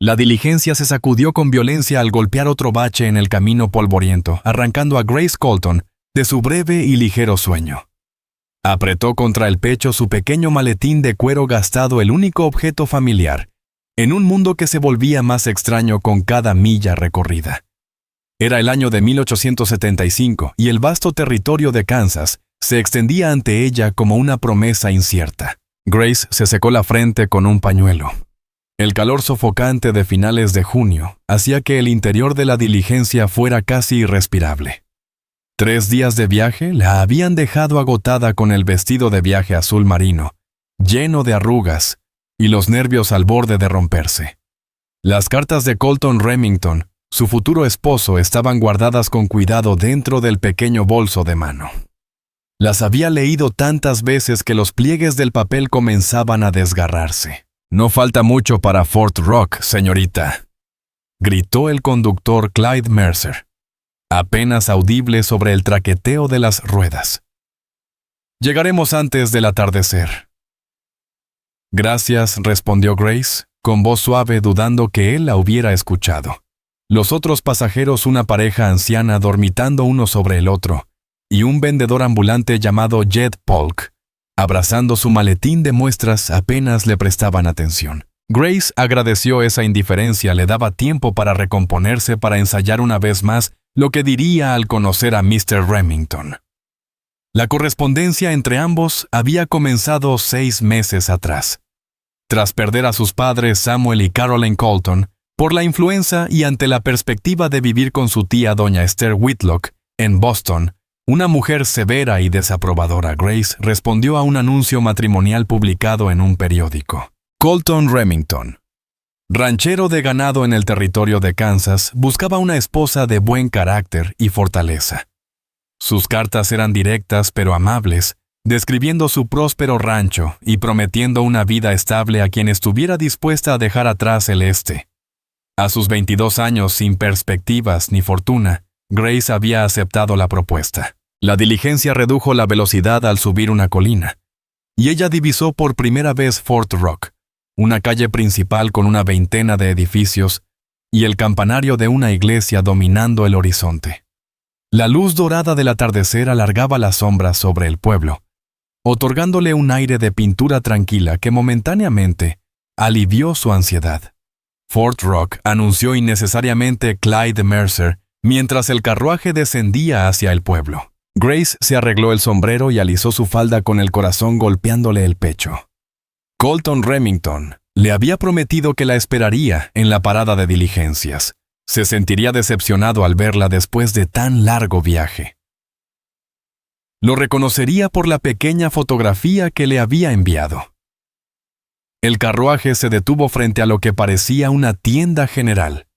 La diligencia se sacudió con violencia al golpear otro bache en el camino polvoriento, arrancando a Grace Colton de su breve y ligero sueño. Apretó contra el pecho su pequeño maletín de cuero gastado, el único objeto familiar, en un mundo que se volvía más extraño con cada milla recorrida. Era el año de 1875 y el vasto territorio de Kansas se extendía ante ella como una promesa incierta. Grace se secó la frente con un pañuelo. El calor sofocante de finales de junio hacía que el interior de la diligencia fuera casi irrespirable. 3 días de viaje la habían dejado agotada con el vestido de viaje azul marino, lleno de arrugas, y los nervios al borde de romperse. Las cartas de Colton Remington, su futuro esposo, estaban guardadas con cuidado dentro del pequeño bolso de mano. Las había leído tantas veces que los pliegues del papel comenzaban a desgarrarse. «No falta mucho para Fort Rock, señorita», gritó el conductor Clyde Mercer, apenas audible sobre el traqueteo de las ruedas. «Llegaremos antes del atardecer». «Gracias», respondió Grace, con voz suave, dudando que él la hubiera escuchado. Los otros pasajeros, una pareja anciana dormitando uno sobre el otro, y un vendedor ambulante llamado Jed Polk, abrazando su maletín de muestras, apenas le prestaban atención. Grace agradeció esa indiferencia, le daba tiempo para recomponerse, para ensayar una vez más lo que diría al conocer a Mr. Remington. La correspondencia entre ambos había comenzado 6 meses atrás. Tras perder a sus padres Samuel y Caroline Colton por la influenza y ante la perspectiva de vivir con su tía doña Esther Whitlock en Boston, una mujer severa y desaprobadora, Grace respondió a un anuncio matrimonial publicado en un periódico. Colton Remington, ranchero de ganado en el territorio de Kansas, buscaba una esposa de buen carácter y fortaleza. Sus cartas eran directas pero amables, describiendo su próspero rancho y prometiendo una vida estable a quien estuviera dispuesta a dejar atrás el este. A sus 22 años, sin perspectivas ni fortuna, Grace había aceptado la propuesta. La diligencia redujo la velocidad al subir una colina, y ella divisó por primera vez Fort Rock, una calle principal con una veintena de edificios y el campanario de una iglesia dominando el horizonte. La luz dorada del atardecer alargaba las sombras sobre el pueblo, otorgándole un aire de pintura tranquila que momentáneamente alivió su ansiedad. Fort Rock, anunció innecesariamente Clyde Mercer mientras el carruaje descendía hacia el pueblo. Grace se arregló el sombrero y alisó su falda con el corazón golpeándole el pecho. Colton Remington le había prometido que la esperaría en la parada de diligencias. Se sentiría decepcionado al verla después de tan largo viaje. Lo reconocería por la pequeña fotografía que le había enviado. El carruaje se detuvo frente a lo que parecía una tienda general.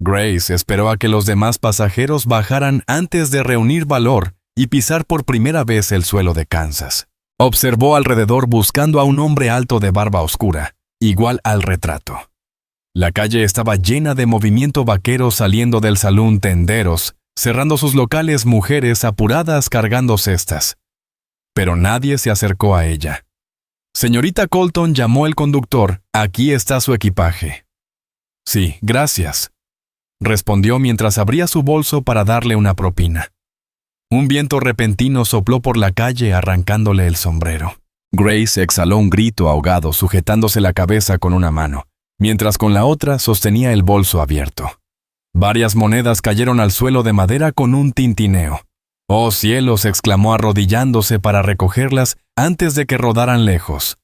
Grace esperó a que los demás pasajeros bajaran antes de reunir valor y pisar por primera vez el suelo de Kansas. Observó alrededor buscando a un hombre alto de barba oscura, igual al retrato. La calle estaba llena de movimiento vaquero saliendo del salón, tenderos, cerrando sus locales, mujeres apuradas cargando cestas. Pero nadie se acercó a ella. «Señorita Colton», llamó el conductor, «aquí está su equipaje». «Sí, gracias», respondió mientras abría su bolso para darle una propina. Un viento repentino sopló por la calle arrancándole el sombrero. Grace exhaló un grito ahogado sujetándose la cabeza con una mano, mientras con la otra sostenía el bolso abierto. Varias monedas cayeron al suelo de madera con un tintineo. «¡Oh cielos!», exclamó arrodillándose para recogerlas antes de que rodaran lejos.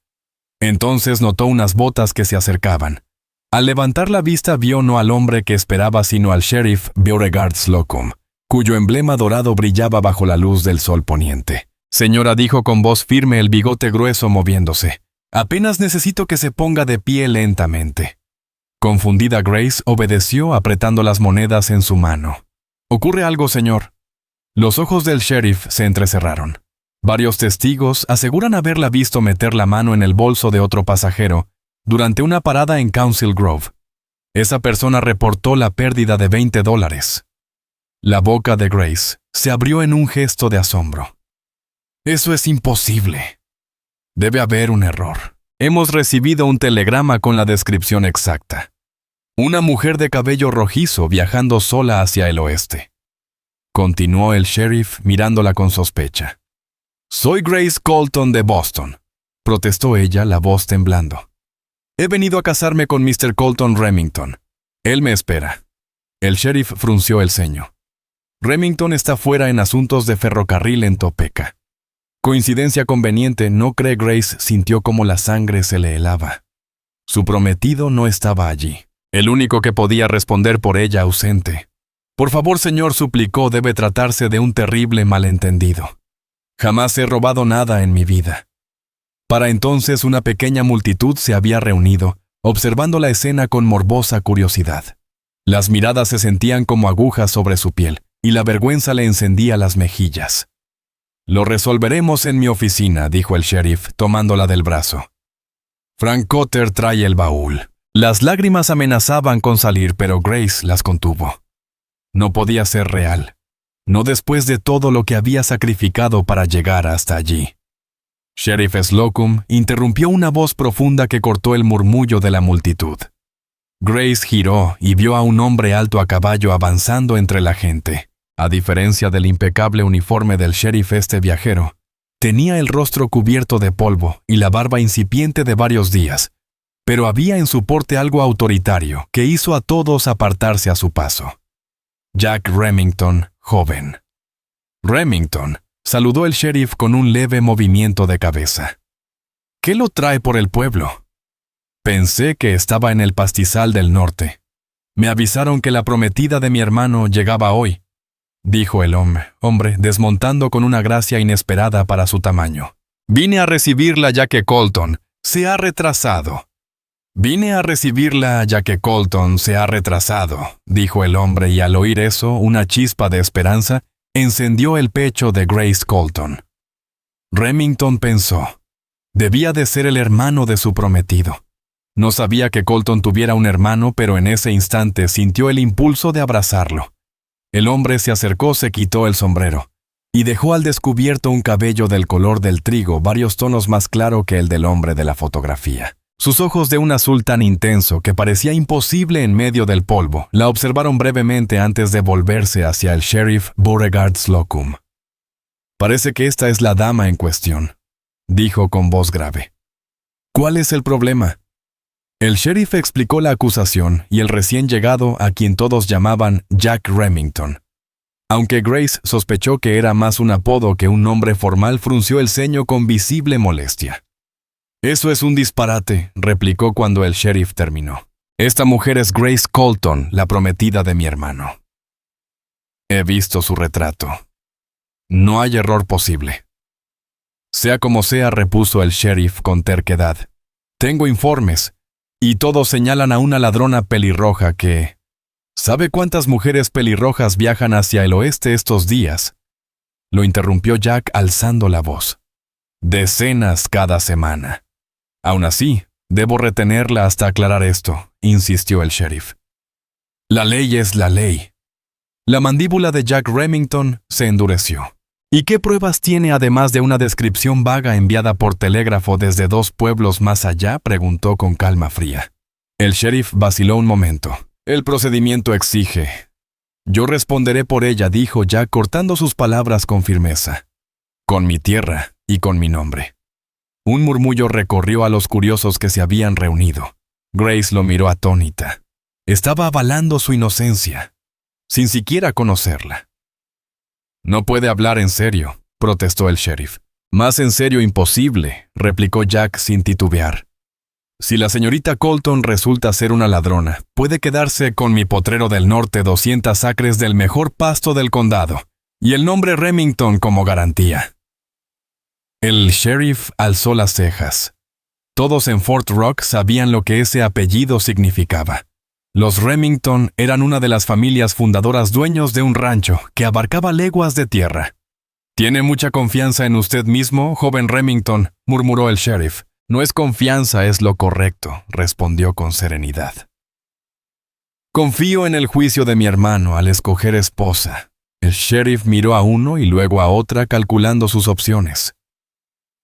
Entonces notó unas botas que se acercaban. Al levantar la vista vio no al hombre que esperaba sino al sheriff Beauregard Slocum, cuyo emblema dorado brillaba bajo la luz del sol poniente. «Señora», dijo con voz firme, el bigote grueso moviéndose, «apenas necesito que se ponga de pie lentamente». Confundida, Grace obedeció apretando las monedas en su mano. «¿Ocurre algo, señor?» Los ojos del sheriff se entrecerraron. Varios testigos aseguran haberla visto meter la mano en el bolso de otro pasajero durante una parada en Council Grove. Esa persona reportó la pérdida de $20. La boca de Grace se abrió en un gesto de asombro. «Eso es imposible. Debe haber un error. Hemos recibido un telegrama con la descripción exacta». Una mujer de cabello rojizo viajando sola hacia el oeste. Continuó el sheriff mirándola con sospecha. Soy Grace Colton de Boston, protestó ella, la voz temblando. He venido a casarme con Mr. Colton Remington. Él me espera. El sheriff frunció el ceño. Remington está fuera en asuntos de ferrocarril en Topeka. Coincidencia conveniente, ¿no cree? Grace sintió como la sangre se le helaba. Su prometido no estaba allí. El único que podía responder por ella ausente. Por favor, señor, suplicó, debe tratarse de un terrible malentendido. Jamás he robado nada en mi vida. Para entonces una pequeña multitud se había reunido, observando la escena con morbosa curiosidad. Las miradas se sentían como agujas sobre su piel, y la vergüenza le encendía las mejillas. Lo resolveremos en mi oficina, dijo el sheriff, tomándola del brazo. Frank Cotter trae el baúl. Las lágrimas amenazaban con salir, pero Grace las contuvo. No podía ser real. No después de todo lo que había sacrificado para llegar hasta allí. Sheriff Slocum interrumpió una voz profunda que cortó el murmullo de la multitud. Grace giró y vio a un hombre alto a caballo avanzando entre la gente. A diferencia del impecable uniforme del sheriff, este viajero tenía el rostro cubierto de polvo y la barba incipiente de varios días, pero había en su porte algo autoritario que hizo a todos apartarse a su paso. Jack Remington, joven. Remington, saludó el sheriff con un leve movimiento de cabeza. ¿Qué lo trae por el pueblo? Pensé que estaba en el pastizal del norte. Me avisaron que la prometida de mi hermano llegaba hoy, dijo el hombre, desmontando con una gracia inesperada para su tamaño. Vine a recibirla ya que Colton se ha retrasado. Vine a recibirla ya que Colton se ha retrasado, dijo el hombre, y al oír eso, una chispa de esperanza encendió el pecho de Grace Colton. Remington pensó, debía de ser el hermano de su prometido. No sabía que Colton tuviera un hermano, pero en ese instante sintió el impulso de abrazarlo. El hombre se acercó, se quitó el sombrero y dejó al descubierto un cabello del color del trigo, varios tonos más claro que el del hombre de la fotografía. Sus ojos de un azul tan intenso que parecía imposible en medio del polvo, la observaron brevemente antes de volverse hacia el sheriff Beauregard Slocum. Parece que esta es la dama en cuestión, dijo con voz grave. ¿Cuál es el problema? El sheriff explicó la acusación y el recién llegado, a quien todos llamaban Jack Remington. Aunque Grace sospechó que era más un apodo que un nombre formal, frunció el ceño con visible molestia. Eso es un disparate, replicó cuando el sheriff terminó. Esta mujer es Grace Colton, la prometida de mi hermano. He visto su retrato. No hay error posible. Sea como sea, repuso el sheriff con terquedad. Tengo informes, y todos señalan a una ladrona pelirroja que... ¿Sabe cuántas mujeres pelirrojas viajan hacia el oeste estos días? Lo interrumpió Jack alzando la voz. Decenas cada semana. Aún así, debo retenerla hasta aclarar esto, insistió el sheriff. La ley es la ley. La mandíbula de Jack Remington se endureció. ¿Y qué pruebas tiene además de una descripción vaga enviada por telégrafo desde 2 pueblos más allá? Preguntó con calma fría. El sheriff vaciló un momento. El procedimiento exige. Yo responderé por ella, dijo Jack cortando sus palabras con firmeza. Con mi tierra y con mi nombre. Un murmullo recorrió a los curiosos que se habían reunido. Grace lo miró atónita. Estaba avalando su inocencia, sin siquiera conocerla. No puede hablar en serio, protestó el sheriff. Más en serio imposible, replicó Jack sin titubear. Si la señorita Colton resulta ser una ladrona, puede quedarse con mi potrero del norte 200 acres del mejor pasto del condado, y el nombre Remington como garantía. El sheriff alzó las cejas. Todos en Fort Rock sabían lo que ese apellido significaba. Los Remington eran una de las familias fundadoras dueños de un rancho que abarcaba leguas de tierra. «Tiene mucha confianza en usted mismo, joven Remington», murmuró el sheriff. «No es confianza, es lo correcto», respondió con serenidad. «Confío en el juicio de mi hermano al escoger esposa». El sheriff miró a uno y luego a otra calculando sus opciones.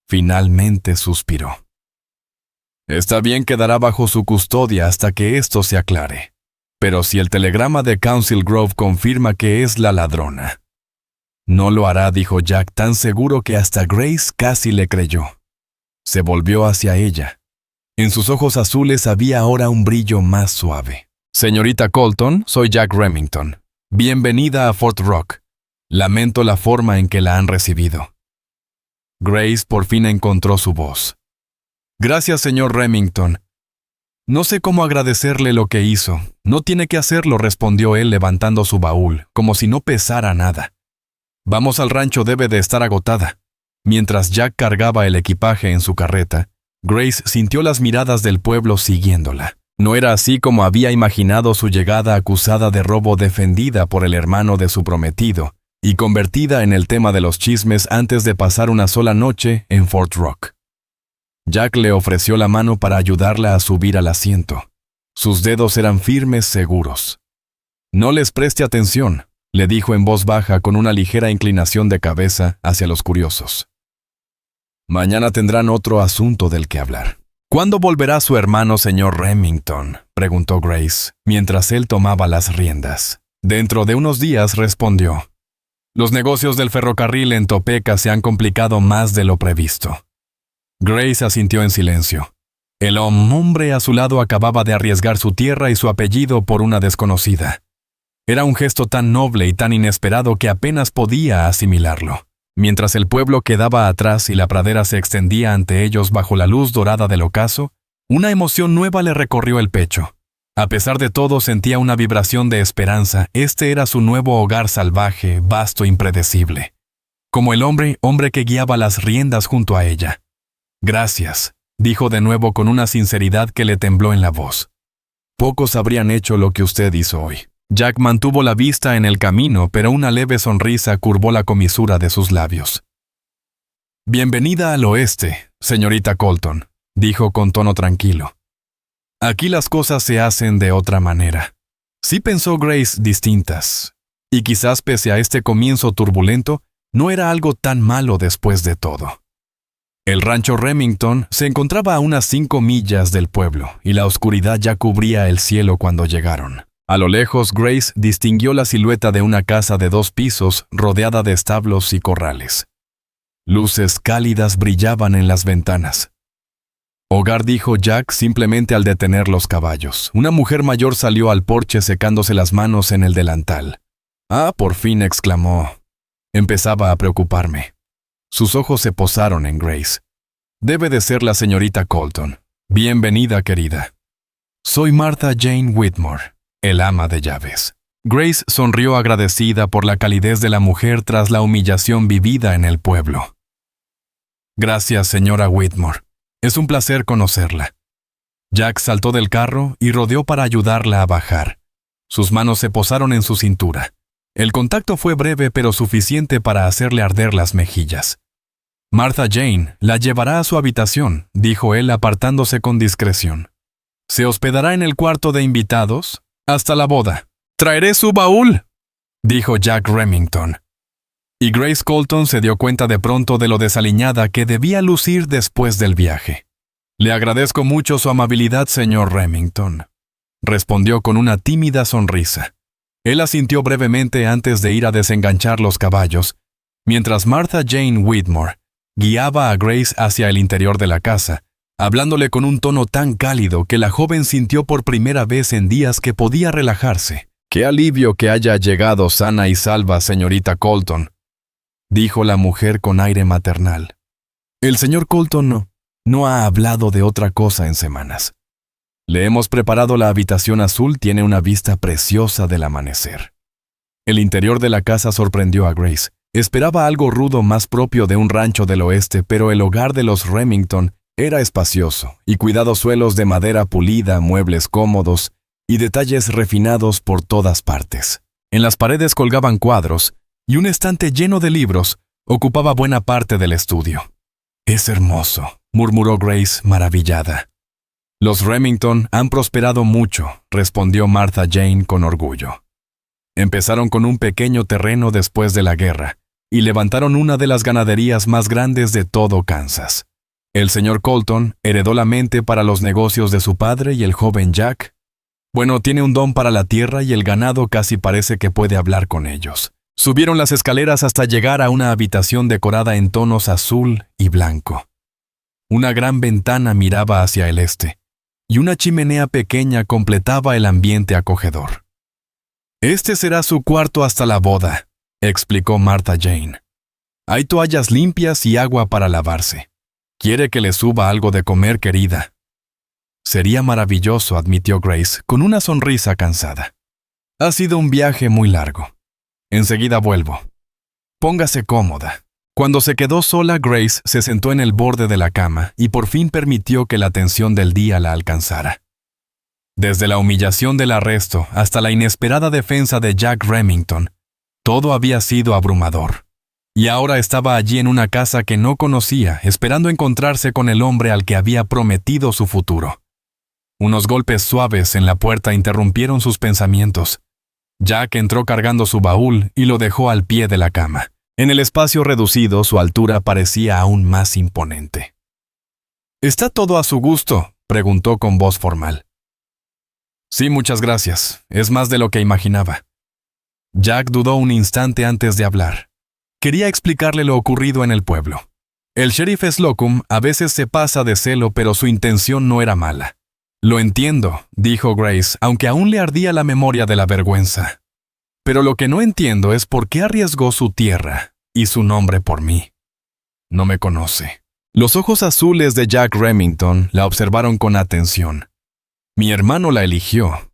Finalmente suspiró. «Está bien, quedará bajo su custodia hasta que esto se aclare». Pero si el telegrama de Council Grove confirma que es la ladrona. No lo hará, dijo Jack tan seguro que hasta Grace casi le creyó. Se volvió hacia ella. En sus ojos azules había ahora un brillo más suave. Señorita Colton, soy Jack Remington. Bienvenida a Fort Rock. Lamento la forma en que la han recibido. Grace por fin encontró su voz. Gracias, señor Remington. No sé cómo agradecerle lo que hizo. No tiene que hacerlo, respondió él levantando su baúl, como si no pesara nada. Vamos al rancho, debe de estar agotada. Mientras Jack cargaba el equipaje en su carreta, Grace sintió las miradas del pueblo siguiéndola. No era así como había imaginado su llegada acusada de robo defendida por el hermano de su prometido y convertida en el tema de los chismes antes de pasar una sola noche en Fort Rock. Jack le ofreció la mano para ayudarla a subir al asiento. Sus dedos eran firmes, seguros. No les preste atención, le dijo en voz baja con una ligera inclinación de cabeza hacia los curiosos. Mañana tendrán otro asunto del que hablar. ¿Cuándo volverá su hermano, señor Remington?, preguntó Grace, mientras él tomaba las riendas. Dentro de unos días, respondió. Los negocios del ferrocarril en Topeka se han complicado más de lo previsto. Grace asintió en silencio. El hombre a su lado acababa de arriesgar su tierra y su apellido por una desconocida. Era un gesto tan noble y tan inesperado que apenas podía asimilarlo. Mientras el pueblo quedaba atrás y la pradera se extendía ante ellos bajo la luz dorada del ocaso, una emoción nueva le recorrió el pecho. A pesar de todo, sentía una vibración de esperanza. Este era su nuevo hogar salvaje, vasto, impredecible. Como el hombre que guiaba las riendas junto a ella. Gracias, dijo de nuevo con una sinceridad que le tembló en la voz. Pocos habrían hecho lo que usted hizo hoy. Jack mantuvo la vista en el camino, pero una leve sonrisa curvó la comisura de sus labios. Bienvenida al oeste, señorita Colton, dijo con tono tranquilo. Aquí las cosas se hacen de otra manera. Sí, pensó Grace, distintas. Y quizás pese a este comienzo turbulento, no era algo tan malo después de todo. El rancho Remington se encontraba a unas 5 millas del pueblo, y la oscuridad ya cubría el cielo cuando llegaron. A lo lejos, Grace distinguió la silueta de una casa de 2 pisos rodeada de establos y corrales. Luces cálidas brillaban en las ventanas. Hogar, dijo Jack simplemente al detener los caballos. Una mujer mayor salió al porche secándose las manos en el delantal. Ah, por fin, exclamó. Empezaba a preocuparme. Sus ojos se posaron en Grace. Debe de ser la señorita Colton. Bienvenida, querida. Soy Martha Jane Whitmore, el ama de llaves. Grace sonrió agradecida por la calidez de la mujer tras la humillación vivida en el pueblo. Gracias, señora Whitmore. Es un placer conocerla. Jack saltó del carro y rodeó para ayudarla a bajar. Sus manos se posaron en su cintura. El contacto fue breve pero suficiente para hacerle arder las mejillas. Martha Jane la llevará a su habitación, dijo él apartándose con discreción. ¿Se hospedará en el cuarto de invitados? Hasta la boda. ¡Traeré su baúl!, dijo Jack Remington. Y Grace Colton se dio cuenta de pronto de lo desaliñada que debía lucir después del viaje. Le agradezco mucho su amabilidad, señor Remington, respondió con una tímida sonrisa. Él asintió brevemente antes de ir a desenganchar los caballos, mientras Martha Jane Whitmore guiaba a Grace hacia el interior de la casa, hablándole con un tono tan cálido que la joven sintió por primera vez en días que podía relajarse. «Qué alivio que haya llegado sana y salva, señorita Colton», dijo la mujer con aire maternal. «El señor Colton no ha hablado de otra cosa en semanas. Le hemos preparado la habitación azul, tiene una vista preciosa del amanecer». El interior de la casa sorprendió a Grace. Esperaba algo rudo más propio de un rancho del oeste, pero el hogar de los Remington era espacioso, y cuidados suelos de madera pulida, muebles cómodos y detalles refinados por todas partes. En las paredes colgaban cuadros, y un estante lleno de libros ocupaba buena parte del estudio. «Es hermoso», murmuró Grace, maravillada. «Los Remington han prosperado mucho», respondió Martha Jane con orgullo. Empezaron con un pequeño terreno después de la guerra, y levantaron una de las ganaderías más grandes de todo Kansas. El señor Colton heredó la mente para los negocios de su padre y el joven Jack Bueno, tiene un don para la tierra y el ganado casi parece que puede hablar con ellos. Subieron las escaleras hasta llegar a una habitación decorada en tonos azul y blanco. Una gran ventana miraba hacia el este, y una chimenea pequeña completaba el ambiente acogedor. «Este será su cuarto hasta la boda», explicó Martha Jane. «Hay toallas limpias y agua para lavarse. ¿Quiere que le suba algo de comer, querida?» «Sería maravilloso», admitió Grace, con una sonrisa cansada. «Ha sido un viaje muy largo. Enseguida vuelvo. Póngase cómoda». Cuando se quedó sola, Grace se sentó en el borde de la cama y por fin permitió que la tensión del día la alcanzara. Desde la humillación del arresto hasta la inesperada defensa de Jack Remington, todo había sido abrumador. Y ahora estaba allí en una casa que no conocía, esperando encontrarse con el hombre al que había prometido su futuro. Unos golpes suaves en la puerta interrumpieron sus pensamientos. Jack entró cargando su baúl y lo dejó al pie de la cama. En el espacio reducido, su altura parecía aún más imponente. «¿Está todo a su gusto?», preguntó con voz formal. «Sí, muchas gracias. Es más de lo que imaginaba». Jack dudó un instante antes de hablar. Quería explicarle lo ocurrido en el pueblo. El sheriff Slocum a veces se pasa de celo, pero su intención no era mala. «Lo entiendo», dijo Grace, aunque aún le ardía la memoria de la vergüenza. «Pero lo que no entiendo es por qué arriesgó su tierra y su nombre por mí. No me conoce». Los ojos azules de Jack Remington la observaron con atención. «Mi hermano la eligió».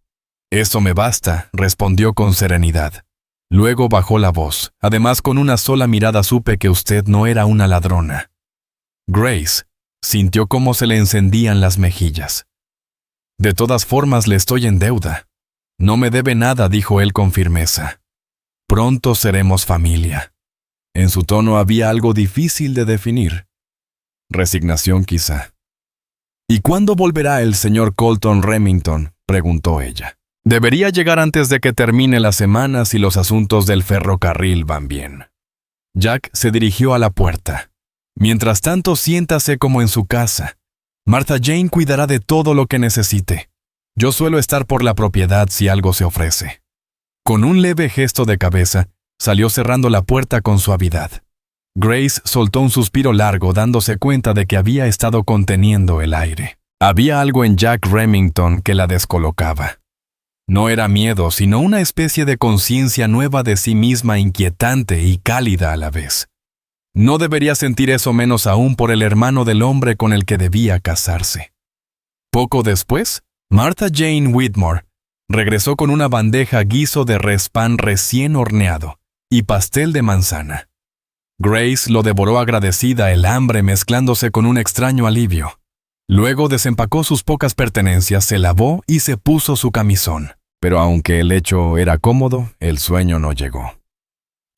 «Eso me basta», respondió con serenidad. Luego bajó la voz. «Además, con una sola mirada supe que usted no era una ladrona». Grace sintió cómo se le encendían las mejillas. «De todas formas, le estoy en deuda». «No me debe nada», dijo él con firmeza. «Pronto seremos familia». En su tono había algo difícil de definir. Resignación, quizá. «¿Y cuándo volverá el señor Colton Remington?», preguntó ella. «Debería llegar antes de que termine la semana si los asuntos del ferrocarril van bien». Jack se dirigió a la puerta. «Mientras tanto, siéntase como en su casa. Martha Jane cuidará de todo lo que necesite. Yo suelo estar por la propiedad si algo se ofrece». Con un leve gesto de cabeza, salió cerrando la puerta con suavidad. Grace soltó un suspiro largo, dándose cuenta de que había estado conteniendo el aire. Había algo en Jack Remington que la descolocaba. No era miedo, sino una especie de conciencia nueva de sí misma, inquietante y cálida a la vez. No debería sentir eso, menos aún por el hermano del hombre con el que debía casarse. Poco después, Martha Jane Whitmore regresó con una bandeja guiso de pan recién horneado y pastel de manzana. Grace lo devoró agradecida, el hambre mezclándose con un extraño alivio. Luego desempacó sus pocas pertenencias, se lavó y se puso su camisón. Pero aunque el lecho era cómodo, el sueño no llegó.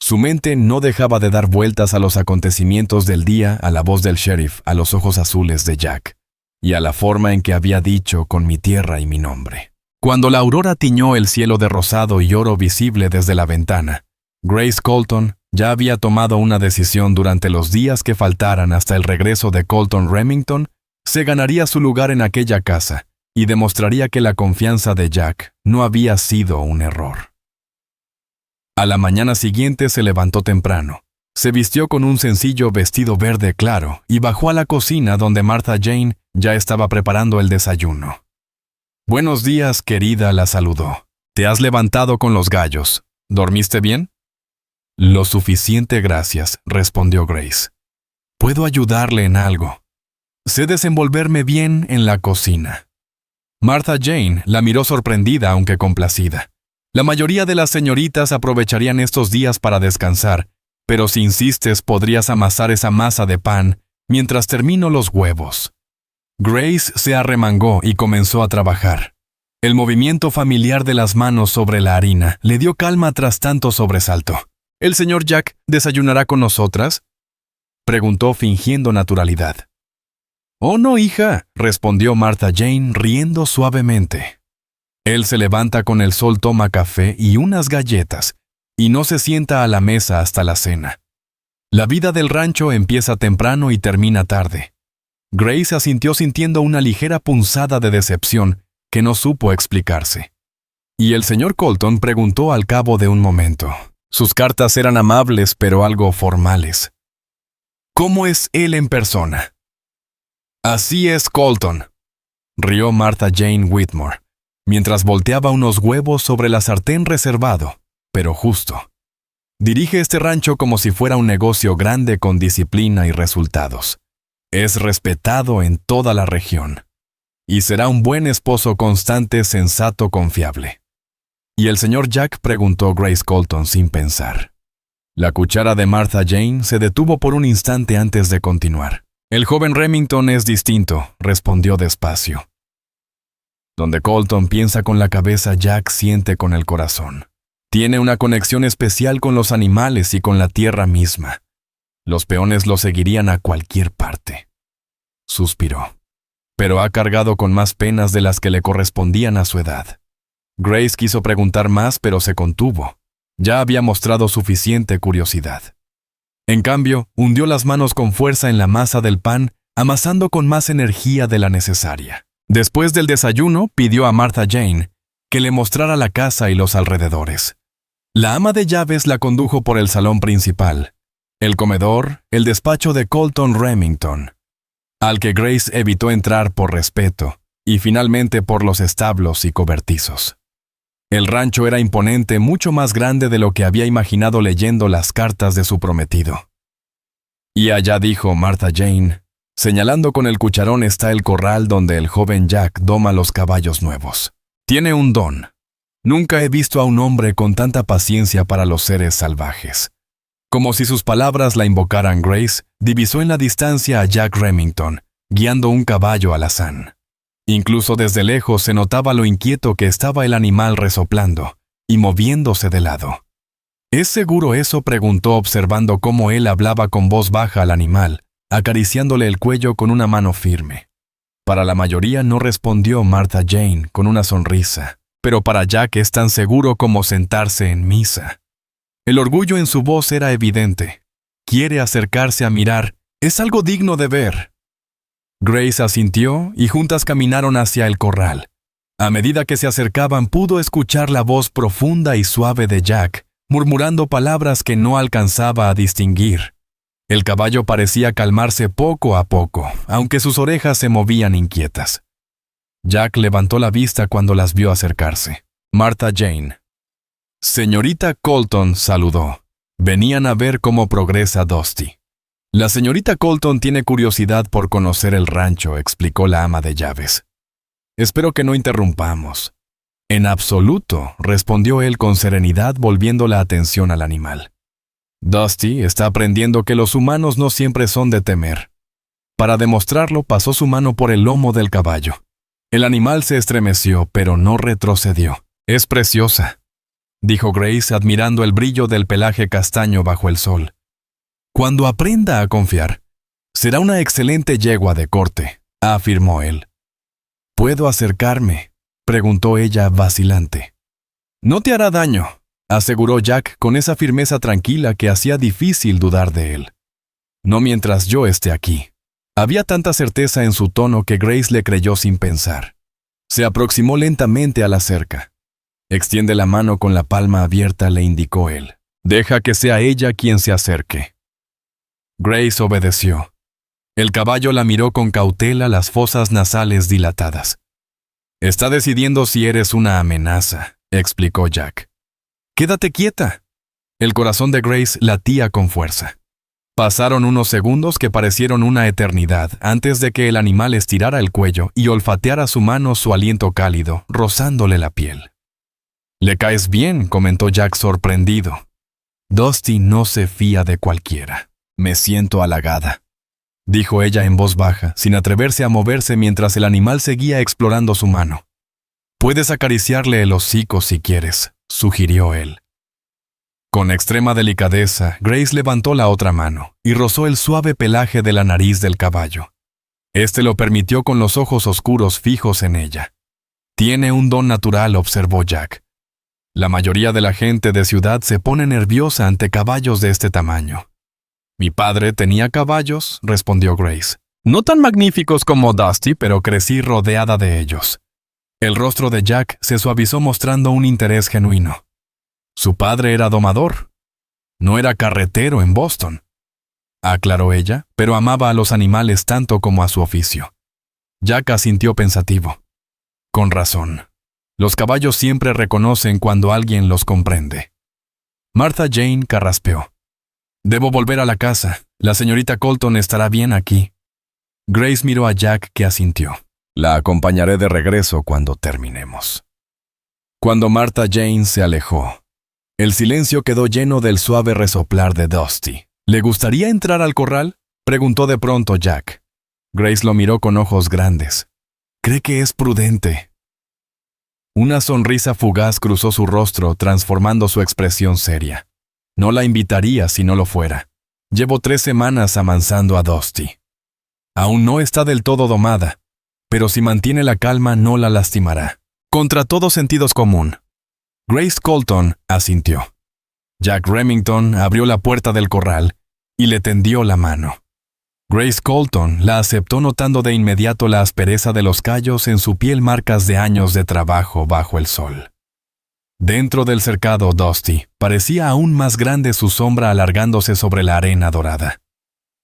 Su mente no dejaba de dar vueltas a los acontecimientos del día, a la voz del sheriff, a los ojos azules de Jack, y a la forma en que había dicho «con mi tierra y mi nombre». Cuando la aurora tiñó el cielo de rosado y oro visible desde la ventana, Grace Colton ya había tomado una decisión. Durante los días que faltaran hasta el regreso de Colton Remington, se ganaría su lugar en aquella casa y demostraría que la confianza de Jack no había sido un error. A la mañana siguiente se levantó temprano. Se vistió con un sencillo vestido verde claro y bajó a la cocina donde Martha Jane ya estaba preparando el desayuno. «Buenos días, querida», la saludó. «¿Te has levantado con los gallos? ¿Dormiste bien?» «Lo suficiente, gracias», respondió Grace. «¿Puedo ayudarle en algo?» «Sé desenvolverme bien en la cocina». Martha Jane la miró sorprendida, aunque complacida. La mayoría de las señoritas aprovecharían estos días para descansar, pero si insistes podrías amasar esa masa de pan mientras termino los huevos. Grace se arremangó y comenzó a trabajar. El movimiento familiar de las manos sobre la harina le dio calma tras tanto sobresalto. «¿El señor Jack desayunará con nosotras?», preguntó fingiendo naturalidad. «Oh, no, hija», respondió Martha Jane riendo suavemente. «Él se levanta con el sol, toma café y unas galletas, y no se sienta a la mesa hasta la cena. La vida del rancho empieza temprano y termina tarde». Grace asintió sintiendo una ligera punzada de decepción que no supo explicarse. Y el señor Colton preguntó al cabo de un momento. Sus cartas eran amables pero algo formales. ¿Cómo es él en persona? Así es Colton, rió Martha Jane Whitmore, mientras volteaba unos huevos sobre la sartén reservado, pero justo. Dirige este rancho como si fuera un negocio grande con disciplina y resultados. Es respetado en toda la región. Y será un buen esposo constante, sensato, confiable. Y el señor Jack preguntó Grace Colton sin pensar. La cuchara de Martha Jane se detuvo por un instante antes de continuar. El joven Remington es distinto, respondió despacio. Donde Colton piensa con la cabeza, Jack siente con el corazón. Tiene una conexión especial con los animales y con la tierra misma. Los peones lo seguirían a cualquier parte. Suspiró. Pero ha cargado con más penas de las que le correspondían a su edad. Grace quiso preguntar más, pero se contuvo. Ya había mostrado suficiente curiosidad. En cambio, hundió las manos con fuerza en la masa del pan, amasando con más energía de la necesaria. Después del desayuno, pidió a Martha Jane que le mostrara la casa y los alrededores. La ama de llaves la condujo por el salón principal, el comedor, el despacho de Colton Remington, al que Grace evitó entrar por respeto, y finalmente por los establos y cobertizos. El rancho era imponente, mucho más grande de lo que había imaginado leyendo las cartas de su prometido. Y allá dijo Martha Jane, señalando con el cucharón está el corral donde el joven Jack doma los caballos nuevos. Tiene un don. Nunca he visto a un hombre con tanta paciencia para los seres salvajes. Como si sus palabras la invocaran, Grace divisó en la distancia a Jack Remington, guiando un caballo alazán. Incluso desde lejos se notaba lo inquieto que estaba el animal resoplando y moviéndose de lado. ¿Es seguro eso?, preguntó observando cómo él hablaba con voz baja al animal, acariciándole el cuello con una mano firme. Para la mayoría no respondió Martha Jane con una sonrisa, pero para Jack es tan seguro como sentarse en misa. El orgullo en su voz era evidente. Quiere acercarse a mirar, es algo digno de ver. Grace asintió y juntas caminaron hacia el corral. A medida que se acercaban pudo escuchar la voz profunda y suave de Jack, murmurando palabras que no alcanzaba a distinguir. El caballo parecía calmarse poco a poco, aunque sus orejas se movían inquietas. Jack levantó la vista cuando las vio acercarse. Martha Jane. Señorita Colton saludó. Venían a ver cómo progresa Dusty. La señorita Colton tiene curiosidad por conocer el rancho, explicó la ama de llaves. Espero que no interrumpamos. En absoluto, respondió él con serenidad, volviendo la atención al animal. Dusty está aprendiendo que los humanos no siempre son de temer. Para demostrarlo, pasó su mano por el lomo del caballo. El animal se estremeció, pero no retrocedió. Es preciosa, dijo Grace, admirando el brillo del pelaje castaño bajo el sol. Cuando aprenda a confiar, será una excelente yegua de corte, afirmó él. ¿Puedo acercarme?, preguntó ella vacilante. No te hará daño, aseguró Jack con esa firmeza tranquila que hacía difícil dudar de él. No mientras yo esté aquí. Había tanta certeza en su tono que Grace le creyó sin pensar. Se aproximó lentamente a la cerca. Extiende la mano con la palma abierta, le indicó él. Deja que sea ella quien se acerque. Grace obedeció. El caballo la miró con cautela, las fosas nasales dilatadas. Está decidiendo si eres una amenaza, explicó Jack. Quédate quieta. El corazón de Grace latía con fuerza. Pasaron unos segundos que parecieron una eternidad antes de que el animal estirara el cuello y olfateara su mano su aliento cálido, rozándole la piel. «Le caes bien», comentó Jack sorprendido. «Dusty no se fía de cualquiera. Me siento halagada», dijo ella en voz baja, sin atreverse a moverse mientras el animal seguía explorando su mano. «Puedes acariciarle el hocico si quieres», sugirió él. Con extrema delicadeza, Grace levantó la otra mano y rozó el suave pelaje de la nariz del caballo. Este lo permitió con los ojos oscuros fijos en ella. «Tiene un don natural», observó Jack. «La mayoría de la gente de ciudad se pone nerviosa ante caballos de este tamaño». «Mi padre tenía caballos», respondió Grace. «No tan magníficos como Dusty, pero crecí rodeada de ellos. El rostro de Jack se suavizó mostrando un interés genuino. Su padre era domador. No era carretero en Boston, aclaró ella, pero amaba a los animales tanto como a su oficio. Jack asintió pensativo. Con razón. Los caballos siempre reconocen cuando alguien los comprende. Martha Jane carraspeó. Debo volver a la casa. La señorita Colton estará bien aquí. Grace miró a Jack, que asintió. La acompañaré de regreso cuando terminemos. Cuando Martha Jane se alejó, el silencio quedó lleno del suave resoplar de Dusty. ¿Le gustaría entrar al corral?, preguntó de pronto Jack. Grace lo miró con ojos grandes. ¿Cree que es prudente? Una sonrisa fugaz cruzó su rostro, transformando su expresión seria. No la invitaría si no lo fuera. Llevo 3 semanas amansando a Dusty. Aún no está del todo domada, pero si mantiene la calma no la lastimará. Contra todo sentido común. Grace Colton asintió. Jack Remington abrió la puerta del corral y le tendió la mano. Grace Colton la aceptó, notando de inmediato la aspereza de los callos en su piel, marcas de años de trabajo bajo el sol. Dentro del cercado Dusty, parecía aún más grande su sombra alargándose sobre la arena dorada.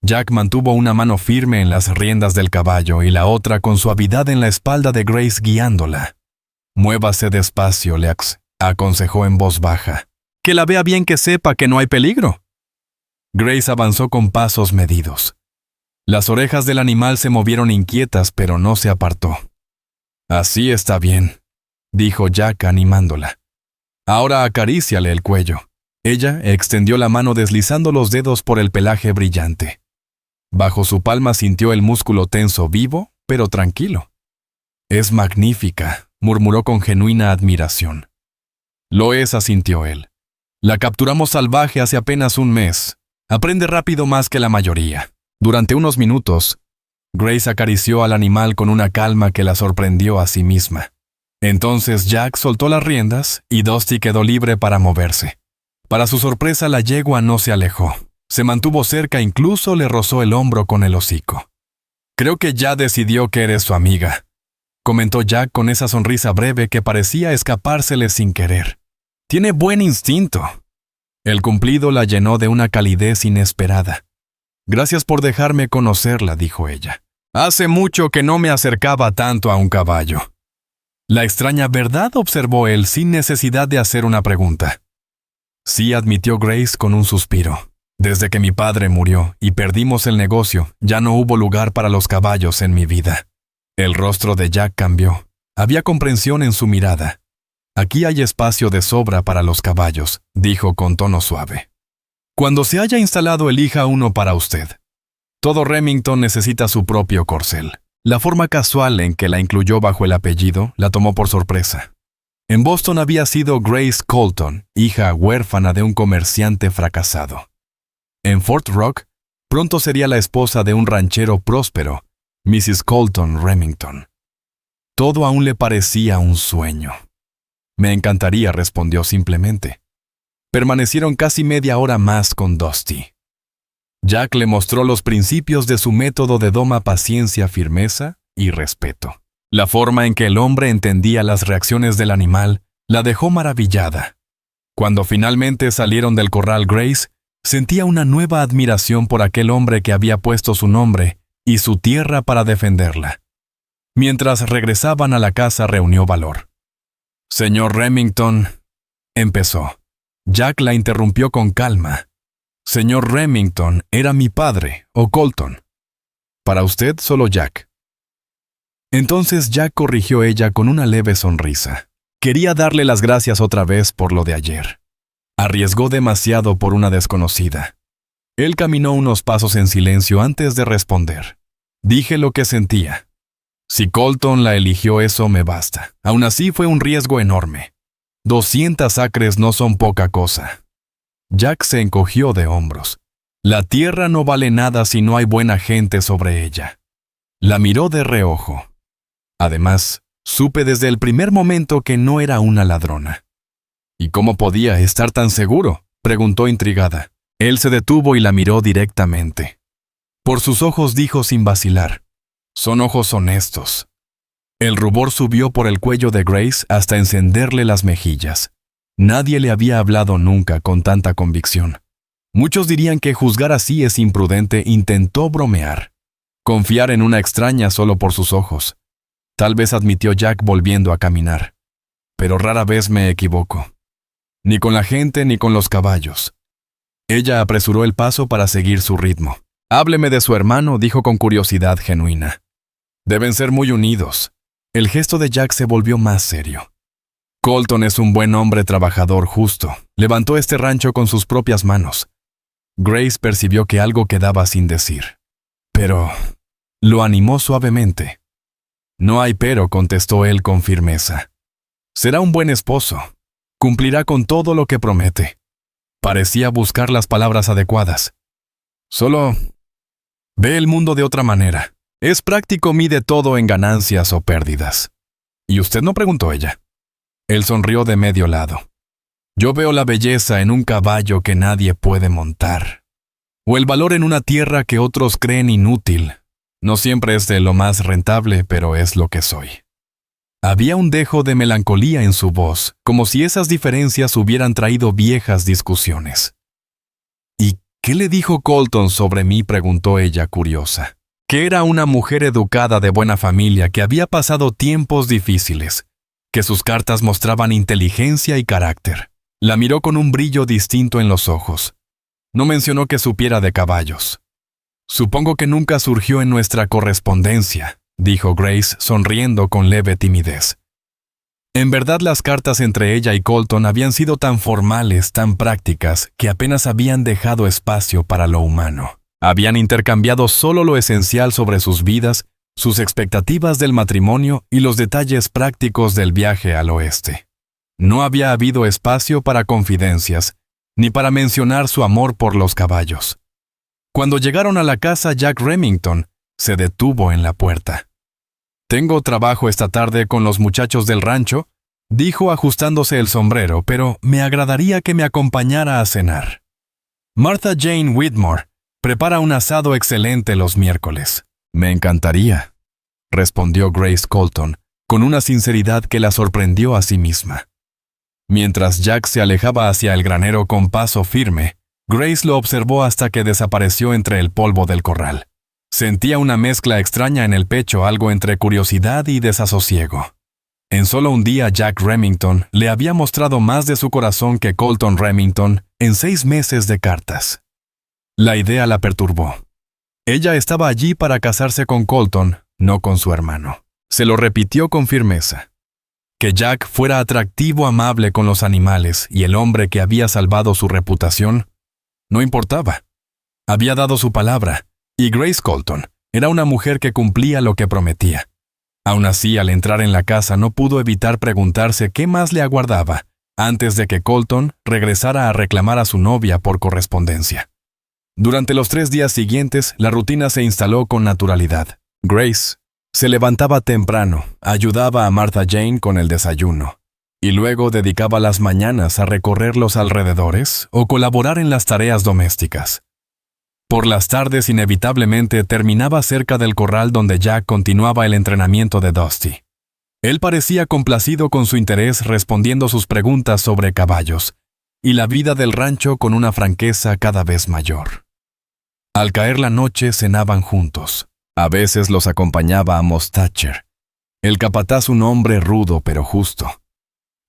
Jack mantuvo una mano firme en las riendas del caballo y la otra con suavidad en la espalda de Grace, guiándola. «Muévase despacio, Lex», aconsejó en voz baja. «Que la vea bien, que sepa que no hay peligro». Grace avanzó con pasos medidos. Las orejas del animal se movieron inquietas, pero no se apartó. «Así está bien», dijo Jack animándola. «Ahora acaríciale el cuello». Ella extendió la mano deslizando los dedos por el pelaje brillante. Bajo su palma sintió el músculo tenso, vivo, pero tranquilo. «Es magnífica», murmuró con genuina admiración. «Lo es», asintió él. «La capturamos salvaje hace apenas un mes. Aprende rápido, más que la mayoría». Durante unos minutos, Grace acarició al animal con una calma que la sorprendió a sí misma. Entonces Jack soltó las riendas y Dusty quedó libre para moverse. Para su sorpresa, la yegua no se alejó. Se mantuvo cerca, incluso le rozó el hombro con el hocico. «Creo que ya decidió que eres su amiga», comentó Jack con esa sonrisa breve que parecía escapársele sin querer. «Tiene buen instinto». El cumplido la llenó de una calidez inesperada. «Gracias por dejarme conocerla», dijo ella. «Hace mucho que no me acercaba tanto a un caballo». «La extraña verdad», observó él sin necesidad de hacer una pregunta. «Sí», admitió Grace con un suspiro. «Desde que mi padre murió y perdimos el negocio, ya no hubo lugar para los caballos en mi vida». El rostro de Jack cambió. Había comprensión en su mirada. «Aquí hay espacio de sobra para los caballos», dijo con tono suave. «Cuando se haya instalado, elija uno para usted. Todo Remington necesita su propio corcel». La forma casual en que la incluyó bajo el apellido la tomó por sorpresa. En Boston había sido Grace Colton, hija huérfana de un comerciante fracasado. En Fort Rock, pronto sería la esposa de un ranchero próspero, Mrs. Colton Remington. Todo aún le parecía un sueño. «Me encantaría», respondió simplemente. Permanecieron casi media hora más con Dusty. Jack le mostró los principios de su método de doma: paciencia, firmeza y respeto. La forma en que el hombre entendía las reacciones del animal la dejó maravillada. Cuando finalmente salieron del corral, Grace sentía una nueva admiración por aquel hombre que había puesto su nombre y su tierra para defenderla. Mientras regresaban a la casa, reunió valor. «Señor Remington», empezó. Jack la interrumpió con calma. «Señor Remington era mi padre, o Colton. Para usted, solo Jack». Entonces Jack, corrigió ella con una leve sonrisa. Quería darle las gracias otra vez por lo de ayer. Arriesgó demasiado por una desconocida. Él caminó unos pasos en silencio antes de responder. «Dije lo que sentía. Si Colton la eligió, eso me basta. Aún así fue un riesgo enorme. 200 acres no son poca cosa». Jack se encogió de hombros. «La tierra no vale nada si no hay buena gente sobre ella». La miró de reojo. «Además, supe desde el primer momento que no era una ladrona». «¿Y cómo podía estar tan seguro?», preguntó intrigada. Él se detuvo y la miró directamente. Por sus ojos dijo sin vacilar: «Son ojos honestos». El rubor subió por el cuello de Grace hasta encenderle las mejillas. Nadie le había hablado nunca con tanta convicción. Muchos dirían que juzgar así es imprudente. Intentó bromear. Confiar en una extraña solo por sus ojos. Tal vez admitió Jack volviendo a caminar. Pero rara vez me equivoco. Ni con la gente ni con los caballos. Ella apresuró el paso para seguir su ritmo. Hábleme de su hermano, dijo con curiosidad genuina. Deben ser muy unidos. El gesto de Jack se volvió más serio. Colton es un buen hombre trabajador justo. Levantó este rancho con sus propias manos. Grace percibió que algo quedaba sin decir. Pero lo animó suavemente. No hay pero, contestó él con firmeza. Será un buen esposo. Cumplirá con todo lo que promete. Parecía buscar las palabras adecuadas. Solo ve el mundo de otra manera. Es práctico, mide todo en ganancias o pérdidas. ¿Y usted no?, preguntó ella. Él sonrió de medio lado. Yo veo la belleza en un caballo que nadie puede montar. O el valor en una tierra que otros creen inútil. No siempre es de lo más rentable, pero es lo que soy. Había un dejo de melancolía en su voz, como si esas diferencias hubieran traído viejas discusiones. ¿Y qué le dijo Colton sobre mí?, preguntó ella curiosa. Que era una mujer educada de buena familia que había pasado tiempos difíciles, que sus cartas mostraban inteligencia y carácter. La miró con un brillo distinto en los ojos. No mencionó que supiera de caballos. Supongo que nunca surgió en nuestra correspondencia, dijo Grace, sonriendo con leve timidez. En verdad, las cartas entre ella y Colton habían sido tan formales, tan prácticas, que apenas habían dejado espacio para lo humano. Habían intercambiado solo lo esencial sobre sus vidas, sus expectativas del matrimonio y los detalles prácticos del viaje al oeste. No había habido espacio para confidencias, ni para mencionar su amor por los caballos. Cuando llegaron a la casa, Jack Remington se detuvo en la puerta. «Tengo trabajo esta tarde con los muchachos del rancho», dijo ajustándose el sombrero, «pero me agradaría que me acompañara a cenar. Martha Jane Whitmore prepara un asado excelente los miércoles». «Me encantaría», respondió Grace Colton, con una sinceridad que la sorprendió a sí misma. Mientras Jack se alejaba hacia el granero con paso firme, Grace lo observó hasta que desapareció entre el polvo del corral. Sentía una mezcla extraña en el pecho, algo entre curiosidad y desasosiego. En solo un día Jack Remington le había mostrado más de su corazón que Colton Remington en 6 meses de cartas. La idea la perturbó. Ella estaba allí para casarse con Colton, no con su hermano. Se lo repitió con firmeza. Que Jack fuera atractivo, amable con los animales y el hombre que había salvado su reputación, no importaba. Había dado su palabra, y Grace Colton era una mujer que cumplía lo que prometía. Aún así, al entrar en la casa no pudo evitar preguntarse qué más le aguardaba antes de que Colton regresara a reclamar a su novia por correspondencia. Durante los 3 días siguientes, la rutina se instaló con naturalidad. Grace se levantaba temprano, ayudaba a Martha Jane con el desayuno, y luego dedicaba las mañanas a recorrer los alrededores o colaborar en las tareas domésticas. Por las tardes, inevitablemente, terminaba cerca del corral donde Jack continuaba el entrenamiento de Dusty. Él parecía complacido con su interés, respondiendo sus preguntas sobre caballos y la vida del rancho con una franqueza cada vez mayor. Al caer la noche, cenaban juntos. A veces los acompañaba Amos Thatcher, el capataz, un hombre rudo pero justo.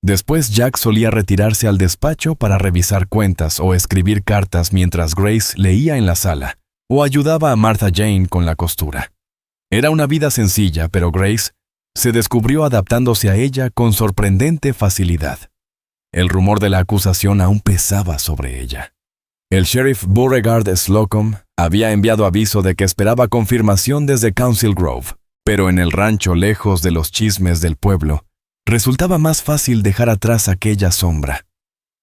Después Jack solía retirarse al despacho para revisar cuentas o escribir cartas mientras Grace leía en la sala o ayudaba a Martha Jane con la costura. Era una vida sencilla, pero Grace se descubrió adaptándose a ella con sorprendente facilidad. El rumor de la acusación aún pesaba sobre ella. El sheriff Beauregard Slocum había enviado aviso de que esperaba confirmación desde Council Grove, pero en el rancho, lejos de los chismes del pueblo, resultaba más fácil dejar atrás aquella sombra.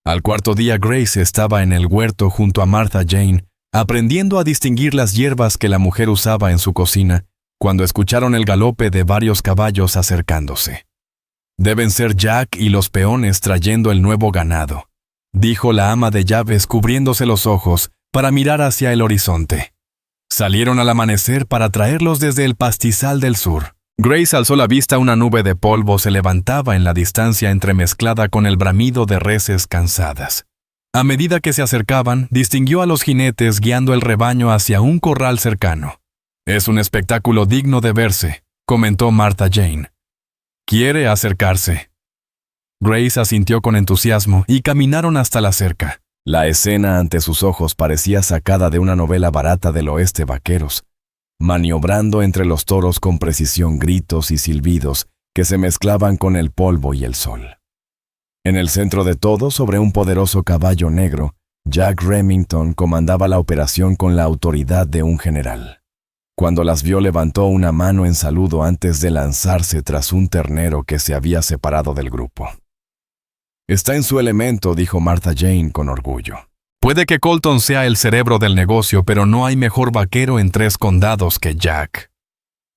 Al 4.º día, Grace estaba en el huerto junto a Martha Jane, aprendiendo a distinguir las hierbas que la mujer usaba en su cocina, cuando escucharon el galope de varios caballos acercándose. «Deben ser Jack y los peones trayendo el nuevo ganado», dijo la ama de llaves cubriéndose los ojos para mirar hacia el horizonte. Salieron al amanecer para traerlos desde el pastizal del sur. Grace alzó la vista. Una nube de polvo se levantaba en la distancia entremezclada con el bramido de reses cansadas. A medida que se acercaban, distinguió a los jinetes guiando el rebaño hacia un corral cercano. «Es un espectáculo digno de verse», comentó Martha Jane. «Quiere acercarse». Grace asintió con entusiasmo y caminaron hasta la cerca. La escena ante sus ojos parecía sacada de una novela barata del oeste vaqueros, maniobrando entre los toros con precisión gritos y silbidos que se mezclaban con el polvo y el sol. En el centro de todo, sobre un poderoso caballo negro, Jack Remington comandaba la operación con la autoridad de un general. Cuando las vio, levantó una mano en saludo antes de lanzarse tras un ternero que se había separado del grupo. «Está en su elemento», dijo Martha Jane con orgullo. «Puede que Colton sea el cerebro del negocio, pero no hay mejor vaquero en 3 condados que Jack».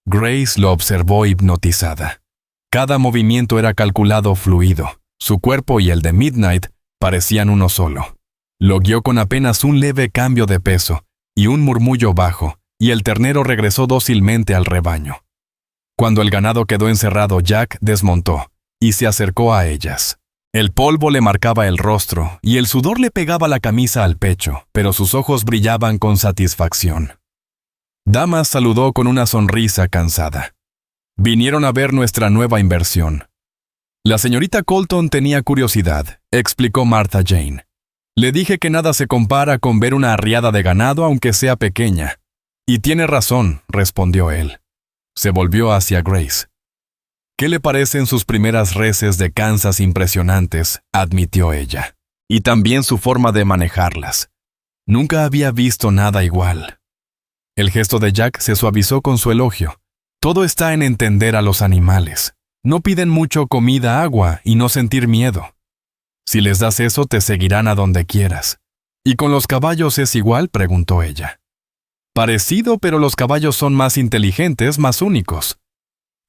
Grace lo observó hipnotizada. Cada movimiento era calculado, fluido. Su cuerpo y el de Midnight parecían uno solo. Lo guió con apenas un leve cambio de peso y un murmullo bajo, y el ternero regresó dócilmente al rebaño. Cuando el ganado quedó encerrado, Jack desmontó y se acercó a ellas. El polvo le marcaba el rostro y el sudor le pegaba la camisa al pecho, pero sus ojos brillaban con satisfacción. Damas saludó con una sonrisa cansada. «Vinieron a ver nuestra nueva inversión». «La señorita Colton tenía curiosidad», explicó Martha Jane. «Le dije que nada se compara con ver una arriada de ganado aunque sea pequeña». «Y tiene razón», respondió él. Se volvió hacia Grace. «¿Qué le parecen sus primeras reses de Kansas impresionantes?», admitió ella. «Y también su forma de manejarlas. Nunca había visto nada igual». El gesto de Jack se suavizó con su elogio. «Todo está en entender a los animales. No piden mucho: comida, agua y no sentir miedo. Si les das eso, te seguirán a donde quieras». «¿Y con los caballos es igual?», preguntó ella. «Parecido, pero los caballos son más inteligentes, más únicos.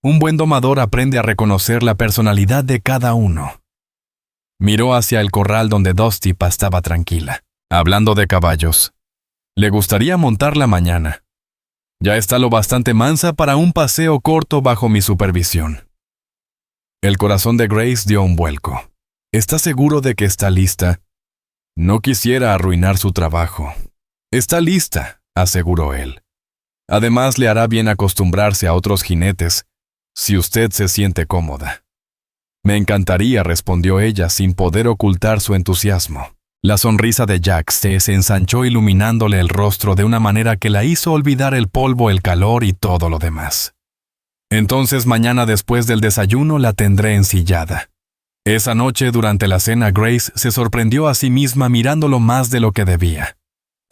Un buen domador aprende a reconocer la personalidad de cada uno». Miró hacia el corral donde Dusty pastaba tranquila. «Hablando de caballos, le gustaría montarla mañana. Ya está lo bastante mansa para un paseo corto bajo mi supervisión». El corazón de Grace dio un vuelco. «¿Está seguro de que está lista?» «No quisiera arruinar su trabajo». «Está lista», aseguró él. «Además, le hará bien acostumbrarse a otros jinetes, si usted se siente cómoda». «Me encantaría», respondió ella sin poder ocultar su entusiasmo. La sonrisa de Jack se ensanchó iluminándole el rostro de una manera que la hizo olvidar el polvo, el calor y todo lo demás. «Entonces mañana después del desayuno la tendré ensillada». Esa noche, durante la cena, Grace se sorprendió a sí misma mirándolo más de lo que debía.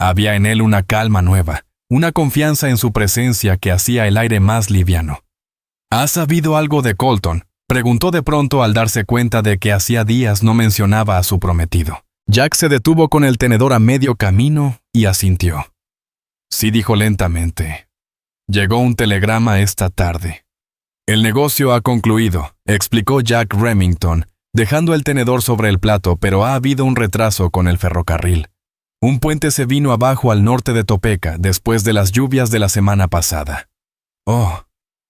Había en él una calma nueva, una confianza en su presencia que hacía el aire más liviano. «¿Has sabido algo de Colton?», preguntó de pronto al darse cuenta de que hacía días no mencionaba a su prometido. Jack se detuvo con el tenedor a medio camino y asintió. «Sí», dijo lentamente. «Llegó un telegrama esta tarde». «El negocio ha concluido», explicó Jack Remington, dejando el tenedor sobre el plato, «pero ha habido un retraso con el ferrocarril. Un puente se vino abajo al norte de Topeka después de las lluvias de la semana pasada». «Oh»,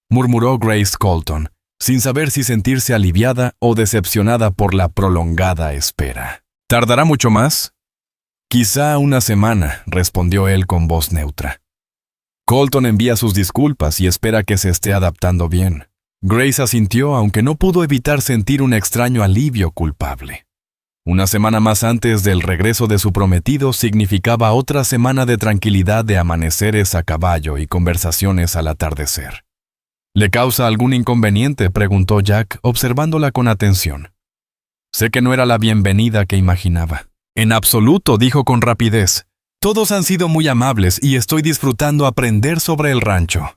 murmuró Grace Colton, sin saber si sentirse aliviada o decepcionada por la prolongada espera. «¿Tardará mucho más?» «Quizá una semana», respondió él con voz neutra. «Colton envía sus disculpas y espera que se esté adaptando bien». Grace asintió, aunque no pudo evitar sentir un extraño alivio culpable. Una semana más antes del regreso de su prometido significaba otra semana de tranquilidad, de amaneceres a caballo y conversaciones al atardecer. «¿Le causa algún inconveniente?», preguntó Jack, observándola con atención. «Sé que no era la bienvenida que imaginaba». «En absoluto», dijo con rapidez. «Todos han sido muy amables y estoy disfrutando aprender sobre el rancho».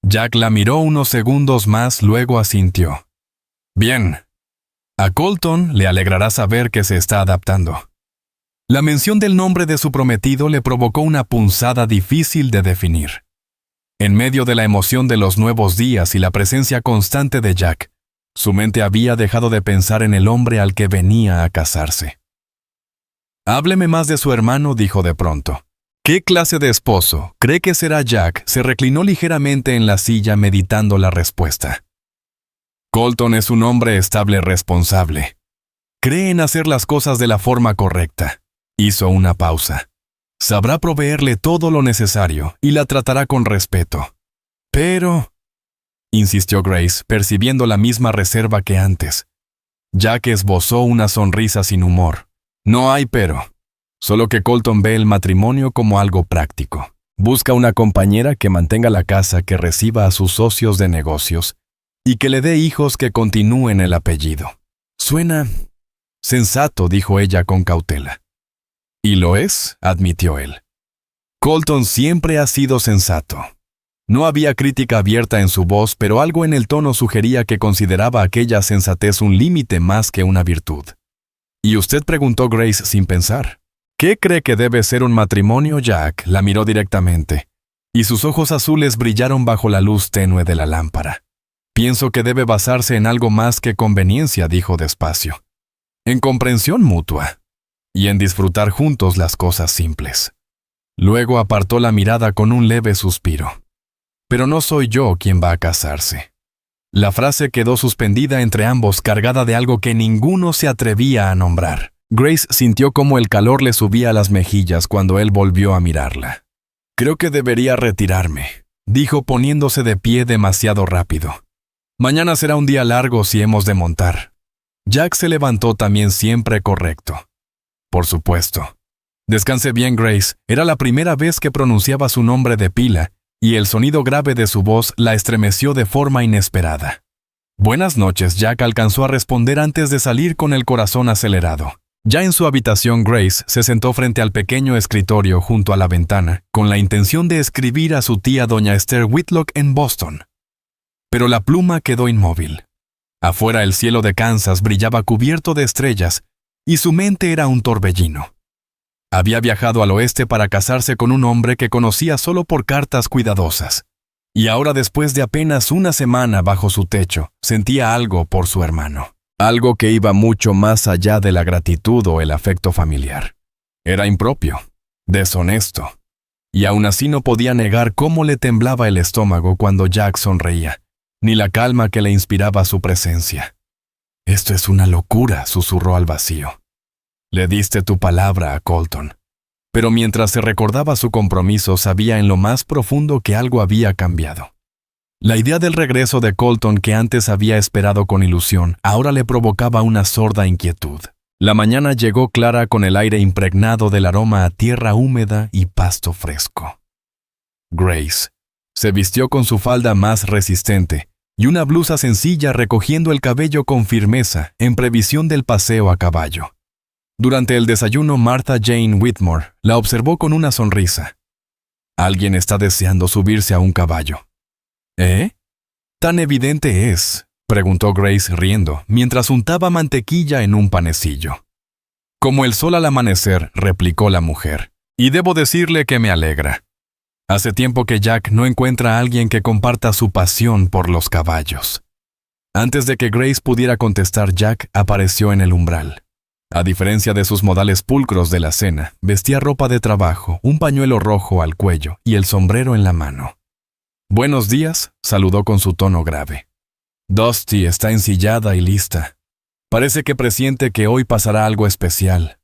Jack la miró unos segundos más, luego asintió. «Bien. A Colton le alegrará saber que se está adaptando». La mención del nombre de su prometido le provocó una punzada difícil de definir. En medio de la emoción de los nuevos días y la presencia constante de Jack, su mente había dejado de pensar en el hombre al que venía a casarse. «Hábleme más de su hermano», dijo de pronto. ¿Qué clase de esposo cree que será Jack? Se reclinó ligeramente en la silla meditando la respuesta. Colton es un hombre estable responsable. Cree en hacer las cosas de la forma correcta. Hizo una pausa. Sabrá proveerle todo lo necesario y la tratará con respeto. Pero, insistió Grace, percibiendo la misma reserva que antes. Jack esbozó una sonrisa sin humor. No hay pero. Solo que Colton ve el matrimonio como algo práctico. Busca una compañera que mantenga la casa, que reciba a sus socios de negocios y que le dé hijos que continúen el apellido. Suena sensato, dijo ella con cautela. Y lo es, admitió él. Colton siempre ha sido sensato. No había crítica abierta en su voz, pero algo en el tono sugería que consideraba aquella sensatez un límite más que una virtud. ¿Y usted?, preguntó Grace sin pensar. ¿Qué cree que debe ser un matrimonio, Jack? La miró directamente, y sus ojos azules brillaron bajo la luz tenue de la lámpara. Pienso que debe basarse en algo más que conveniencia, dijo despacio. En comprensión mutua, y en disfrutar juntos las cosas simples. Luego apartó la mirada con un leve suspiro. Pero no soy yo quien va a casarse. La frase quedó suspendida entre ambos, cargada de algo que ninguno se atrevía a nombrar. Grace sintió cómo el calor le subía a las mejillas cuando él volvió a mirarla. Creo que debería retirarme, dijo poniéndose de pie demasiado rápido. Mañana será un día largo si hemos de montar. Jack se levantó también, siempre correcto. Por supuesto. Descanse bien, Grace. Era la primera vez que pronunciaba su nombre de pila, y el sonido grave de su voz la estremeció de forma inesperada. Buenas noches, Jack alcanzó a responder antes de salir con el corazón acelerado. Ya en su habitación, Grace se sentó frente al pequeño escritorio junto a la ventana, con la intención de escribir a su tía doña Esther Whitlock en Boston. Pero la pluma quedó inmóvil. Afuera el cielo de Kansas brillaba cubierto de estrellas, y su mente era un torbellino. Había viajado al oeste para casarse con un hombre que conocía solo por cartas cuidadosas. Y ahora, después de apenas una semana bajo su techo, sentía algo por su hermano. Algo que iba mucho más allá de la gratitud o el afecto familiar. Era impropio, deshonesto. Y aún así no podía negar cómo le temblaba el estómago cuando Jack sonreía, ni la calma que le inspiraba su presencia. «Esto es una locura», susurró al vacío. «Le diste tu palabra a Colton». Pero mientras se recordaba su compromiso, sabía en lo más profundo que algo había cambiado. La idea del regreso de Colton, que antes había esperado con ilusión, ahora le provocaba una sorda inquietud. La mañana llegó clara con el aire impregnado del aroma a tierra húmeda y pasto fresco. Grace se vistió con su falda más resistente y una blusa sencilla, recogiendo el cabello con firmeza en previsión del paseo a caballo. Durante el desayuno, Martha Jane Whitmore la observó con una sonrisa. «Alguien está deseando subirse a un caballo». «¿Eh? ¿Tan evidente es?», preguntó Grace riendo, mientras untaba mantequilla en un panecillo. «Como el sol al amanecer», replicó la mujer, «y debo decirle que me alegra. Hace tiempo que Jack no encuentra a alguien que comparta su pasión por los caballos». Antes de que Grace pudiera contestar, Jack apareció en el umbral. A diferencia de sus modales pulcros de la cena, vestía ropa de trabajo, un pañuelo rojo al cuello y el sombrero en la mano. «Buenos días», saludó con su tono grave. «Dusty está ensillada y lista. Parece que presiente que hoy pasará algo especial».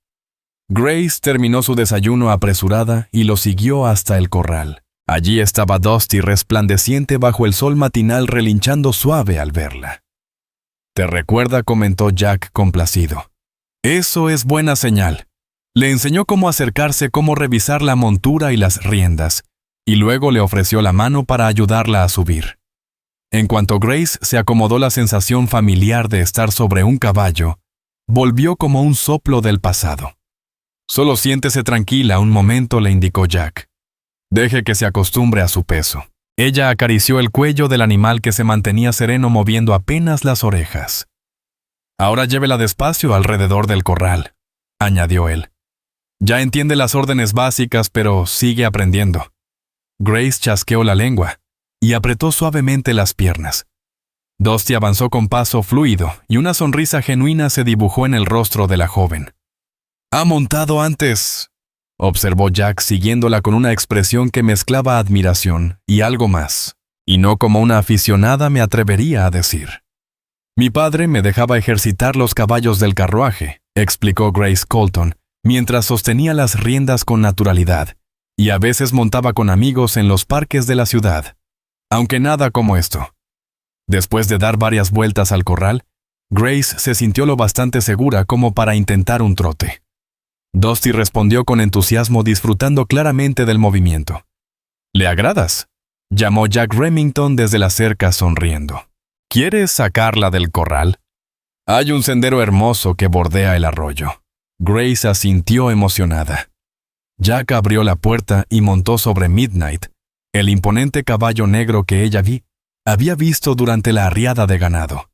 Grace terminó su desayuno apresurada y lo siguió hasta el corral. Allí estaba Dusty, resplandeciente bajo el sol matinal, relinchando suave al verla. «¿Te recuerda?», comentó Jack complacido. «Eso es buena señal». Le enseñó cómo acercarse, cómo revisar la montura y las riendas, y luego le ofreció la mano para ayudarla a subir. En cuanto Grace se acomodó, la sensación familiar de estar sobre un caballo volvió como un soplo del pasado. «Solo siéntese tranquila un momento», le indicó Jack. «Deje que se acostumbre a su peso». Ella acarició el cuello del animal, que se mantenía sereno, moviendo apenas las orejas. «Ahora llévela despacio alrededor del corral», añadió él. «Ya entiende las órdenes básicas, pero sigue aprendiendo». Grace chasqueó la lengua y apretó suavemente las piernas. Dusty avanzó con paso fluido y una sonrisa genuina se dibujó en el rostro de la joven. «¿Ha montado antes observó Jack siguiéndola con una expresión que mezclaba admiración y algo más, y no como una aficionada me atrevería a decir. Mi padre me dejaba ejercitar los caballos del carruaje, explicó Grace Colton, mientras sostenía las riendas con naturalidad, y a veces montaba con amigos en los parques de la ciudad. Aunque nada como esto. Después de dar varias vueltas al corral, Grace se sintió lo bastante segura como para intentar un trote. Dusty respondió con entusiasmo, disfrutando claramente del movimiento. «¿Le agradas?», llamó Jack Remington desde la cerca sonriendo. «¿Quieres sacarla del corral? Hay un sendero hermoso que bordea el arroyo». Grace asintió emocionada. Jack abrió la puerta y montó sobre Midnight, el imponente caballo negro que ella había visto durante la arriada de ganado.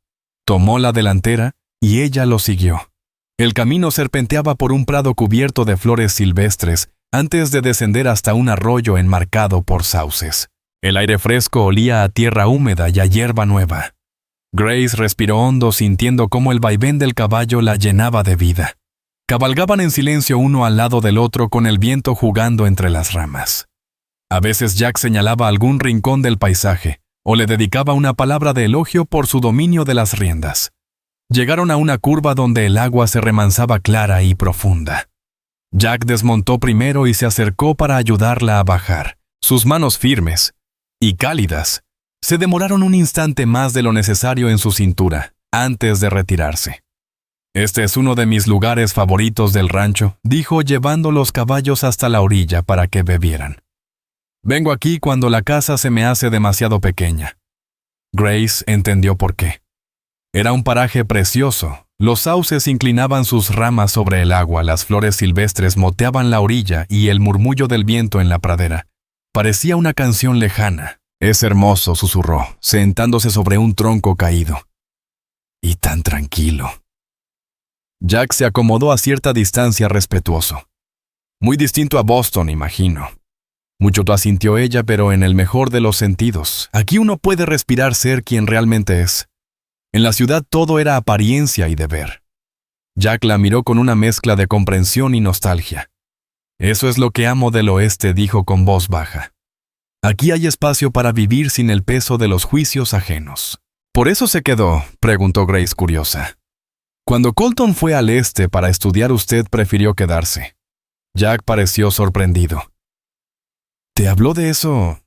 Tomó la delantera y ella lo siguió. El camino serpenteaba por un prado cubierto de flores silvestres antes de descender hasta un arroyo enmarcado por sauces. El aire fresco olía a tierra húmeda y a hierba nueva. Grace respiró hondo sintiendo cómo el vaivén del caballo la llenaba de vida. Cabalgaban en silencio uno al lado del otro con el viento jugando entre las ramas. A veces Jack señalaba algún rincón del paisaje o le dedicaba una palabra de elogio por su dominio de las riendas. Llegaron a una curva donde el agua se remansaba clara y profunda. Jack desmontó primero y se acercó para ayudarla a bajar. Sus manos firmes y cálidas se demoraron un instante más de lo necesario en su cintura antes de retirarse. «Este es uno de mis lugares favoritos del rancho», dijo llevando los caballos hasta la orilla para que bebieran. «Vengo aquí cuando la casa se me hace demasiado pequeña». Grace entendió por qué. Era un paraje precioso. Los sauces inclinaban sus ramas sobre el agua, las flores silvestres moteaban la orilla y el murmullo del viento en la pradera parecía una canción lejana. «Es hermoso», susurró, sentándose sobre un tronco caído. «Y tan tranquilo». Jack se acomodó a cierta distancia respetuoso. «Muy distinto a Boston, imagino». Mucho asintió ella, pero en el mejor de los sentidos. Aquí uno puede respirar ser quien realmente es. En la ciudad todo era apariencia y deber. Jack la miró con una mezcla de comprensión y nostalgia. «Eso es lo que amo del oeste», dijo con voz baja. «Aquí hay espacio para vivir sin el peso de los juicios ajenos». «¿Por eso se quedó?», preguntó Grace curiosa. «Cuando Colton fue al este para estudiar, usted prefirió quedarse». Jack pareció sorprendido. «¿Te habló de eso?»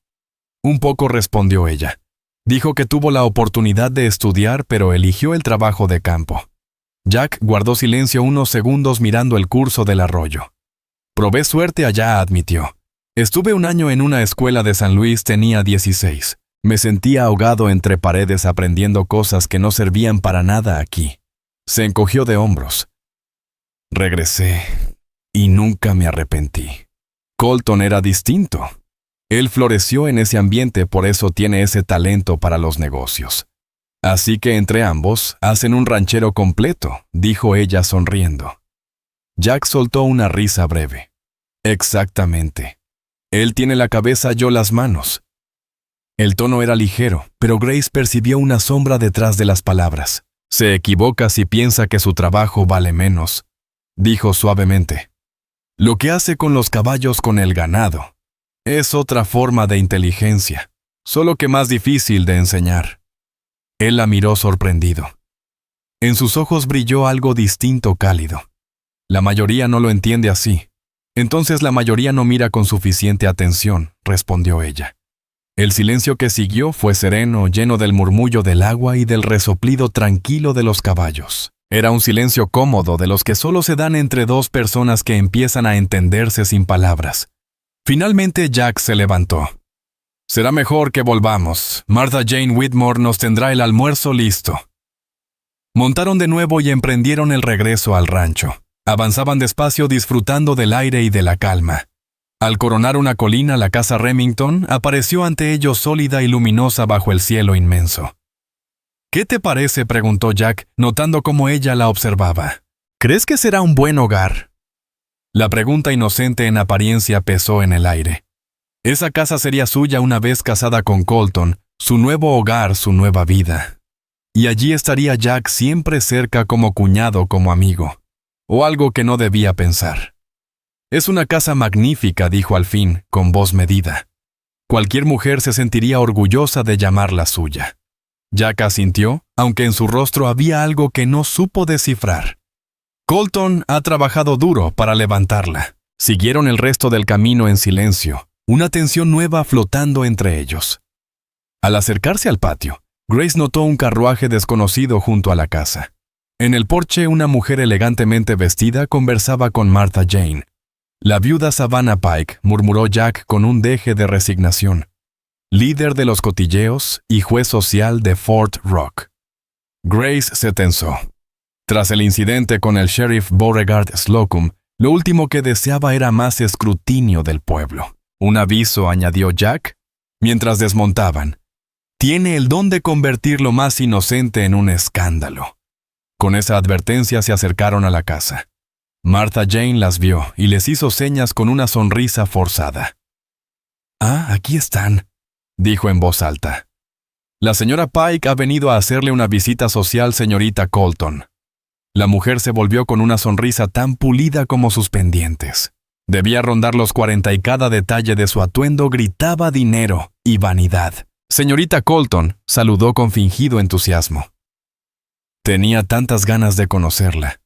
«Un poco», respondió ella. «Dijo que tuvo la oportunidad de estudiar, pero eligió el trabajo de campo». Jack guardó silencio unos segundos mirando el curso del arroyo. «Probé suerte allá», admitió. «Estuve un año en una escuela de San Luis, tenía 16. Me sentía ahogado entre paredes aprendiendo cosas que no servían para nada aquí». Se encogió de hombros. «Regresé y nunca me arrepentí. Colton era distinto. Él floreció en ese ambiente, por eso tiene ese talento para los negocios. Así que entre ambos hacen un ranchero completo», dijo ella sonriendo. Jack soltó una risa breve. «Exactamente. Él tiene la cabeza, yo las manos». El tono era ligero, pero Grace percibió una sombra detrás de las palabras. «Se equivoca si piensa que su trabajo vale menos», dijo suavemente. «Lo que hace con los caballos, con el ganado, es otra forma de inteligencia, solo que más difícil de enseñar». Él la miró sorprendido. En sus ojos brilló algo distinto, cálido. «La mayoría no lo entiende así. Entonces la mayoría no mira con suficiente atención», respondió ella. El silencio que siguió fue sereno, lleno del murmullo del agua y del resoplido tranquilo de los caballos. Era un silencio cómodo, de los que solo se dan entre dos personas que empiezan a entenderse sin palabras. Finalmente Jack se levantó. «Será mejor que volvamos. Martha Jane Whitmore nos tendrá el almuerzo listo». Montaron de nuevo y emprendieron el regreso al rancho. Avanzaban despacio disfrutando del aire y de la calma. Al coronar una colina, la casa Remington apareció ante ellos sólida y luminosa bajo el cielo inmenso. «¿Qué te parece?», preguntó Jack, notando cómo ella la observaba. «¿Crees que será un buen hogar?». La pregunta inocente en apariencia pesó en el aire. Esa casa sería suya una vez casada con Colton, su nuevo hogar, su nueva vida. Y allí estaría Jack siempre cerca como cuñado, como amigo. O algo que no debía pensar. Es una casa magnífica, dijo al fin, con voz medida. Cualquier mujer se sentiría orgullosa de llamarla suya. Jack asintió, aunque en su rostro había algo que no supo descifrar. Colton ha trabajado duro para levantarla. Siguieron el resto del camino en silencio, una tensión nueva flotando entre ellos. Al acercarse al patio, Grace notó un carruaje desconocido junto a la casa. En el porche, una mujer elegantemente vestida conversaba con Martha Jane. La viuda Savannah Pike, murmuró Jack con un deje de resignación. Líder de los cotilleos y juez social de Fort Rock. Grace se tensó. Tras el incidente con el sheriff Beauregard Slocum, lo último que deseaba era más escrutinio del pueblo. Un aviso, añadió Jack, mientras desmontaban. Tiene el don de convertir lo más inocente en un escándalo. Con esa advertencia se acercaron a la casa. Martha Jane las vio y les hizo señas con una sonrisa forzada. «Ah, aquí están», dijo en voz alta. «La señora Pike ha venido a hacerle una visita social, señorita Colton». La mujer se volvió con una sonrisa tan pulida como sus pendientes. Debía rondar los 40 y cada detalle de su atuendo gritaba dinero y vanidad. «Señorita Colton», saludó con fingido entusiasmo. Tenía tantas ganas de conocerla.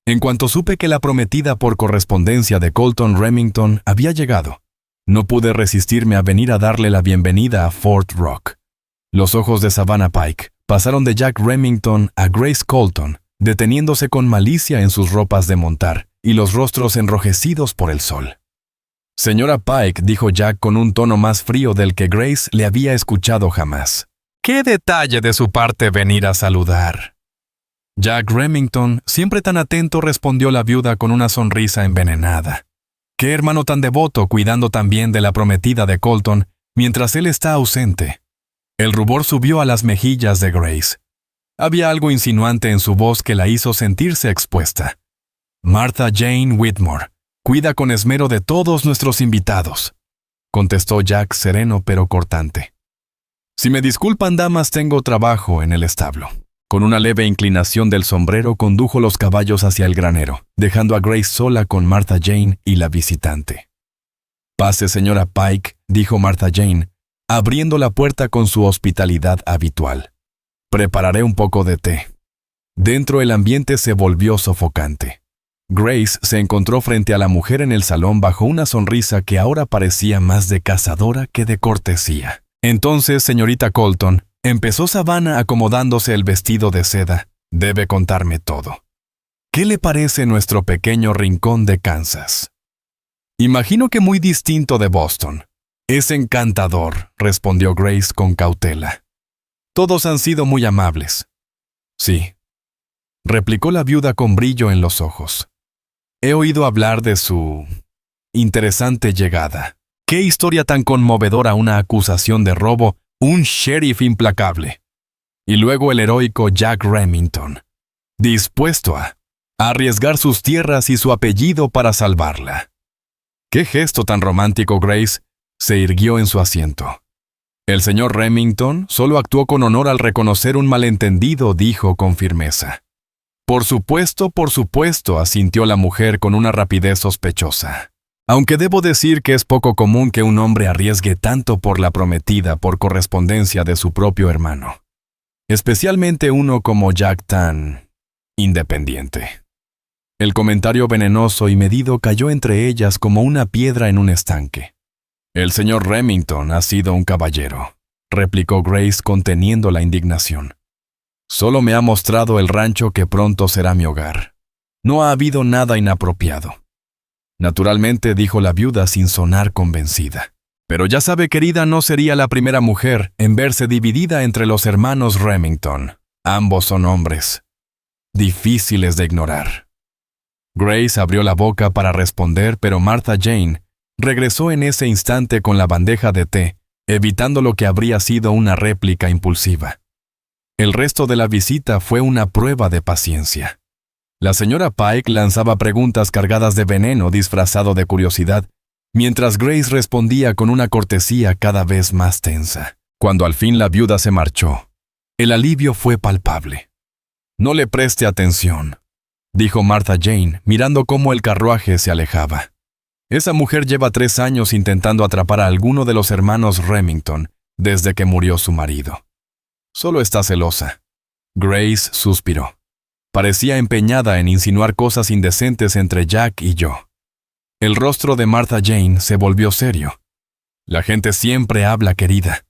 En cuanto supe que la prometida por correspondencia de Colton Remington había llegado, no pude resistirme a venir a darle la bienvenida a Fort Rock. Los ojos de Savannah Pike pasaron de Jack Remington a Grace Colton, deteniéndose con malicia en sus ropas de montar y los rostros enrojecidos por el sol. «Señora Pike», dijo Jack con un tono más frío del que Grace le había escuchado jamás. «Qué detalle de su parte venir a saludar». Jack Remington, siempre tan atento, respondió la viuda con una sonrisa envenenada. «Qué hermano tan devoto cuidando tan bien de la prometida de Colton mientras él está ausente». El rubor subió a las mejillas de Grace. Había algo insinuante en su voz que la hizo sentirse expuesta. «Martha Jane Whitmore cuida con esmero de todos nuestros invitados», contestó Jack sereno pero cortante. «Si me disculpan, damas, tengo trabajo en el establo». Con una leve inclinación del sombrero condujo los caballos hacia el granero, dejando a Grace sola con Martha Jane y la visitante. «Pase, señora Pike», dijo Martha Jane, abriendo la puerta con su hospitalidad habitual. «Prepararé un poco de té». Dentro el ambiente se volvió sofocante. Grace se encontró frente a la mujer en el salón bajo una sonrisa que ahora parecía más de cazadora que de cortesía. «Entonces, señorita Colton», empezó Savannah acomodándose el vestido de seda, «debe contarme todo. ¿Qué le parece nuestro pequeño rincón de Kansas?» «Imagino que muy distinto de Boston». «Es encantador», respondió Grace con cautela. «Todos han sido muy amables». «Sí», replicó la viuda con brillo en los ojos. «He oído hablar de su interesante llegada. Qué historia tan conmovedora, una acusación de robo, un sheriff implacable. Y luego el heroico Jack Remington, dispuesto a arriesgar sus tierras y su apellido para salvarla». «Qué gesto tan romántico, Grace», se irguió en su asiento. «El señor Remington solo actuó con honor al reconocer un malentendido», dijo con firmeza. Por supuesto», asintió la mujer con una rapidez sospechosa. «Aunque debo decir que es poco común que un hombre arriesgue tanto por la prometida por correspondencia de su propio hermano. Especialmente uno como Jack tan independiente». El comentario venenoso y medido cayó entre ellas como una piedra en un estanque. «El señor Remington ha sido un caballero», replicó Grace conteniendo la indignación. «Solo me ha mostrado el rancho que pronto será mi hogar. No ha habido nada inapropiado». «Naturalmente», dijo la viuda sin sonar convencida. «Pero ya sabe, querida, no sería la primera mujer en verse dividida entre los hermanos Remington. Ambos son hombres difíciles de ignorar». Grace abrió la boca para responder, pero Martha Jane regresó en ese instante con la bandeja de té, evitando lo que habría sido una réplica impulsiva. El resto de la visita fue una prueba de paciencia. La señora Pike lanzaba preguntas cargadas de veneno disfrazado de curiosidad, mientras Grace respondía con una cortesía cada vez más tensa. Cuando al fin la viuda se marchó, el alivio fue palpable. «No le preste atención», dijo Martha Jane, mirando cómo el carruaje se alejaba. Esa mujer lleva 3 años intentando atrapar a alguno de los hermanos Remington desde que murió su marido. Solo está celosa. Grace suspiró. Parecía empeñada en insinuar cosas indecentes entre Jack y yo. El rostro de Martha Jane se volvió serio. La gente siempre habla, querida.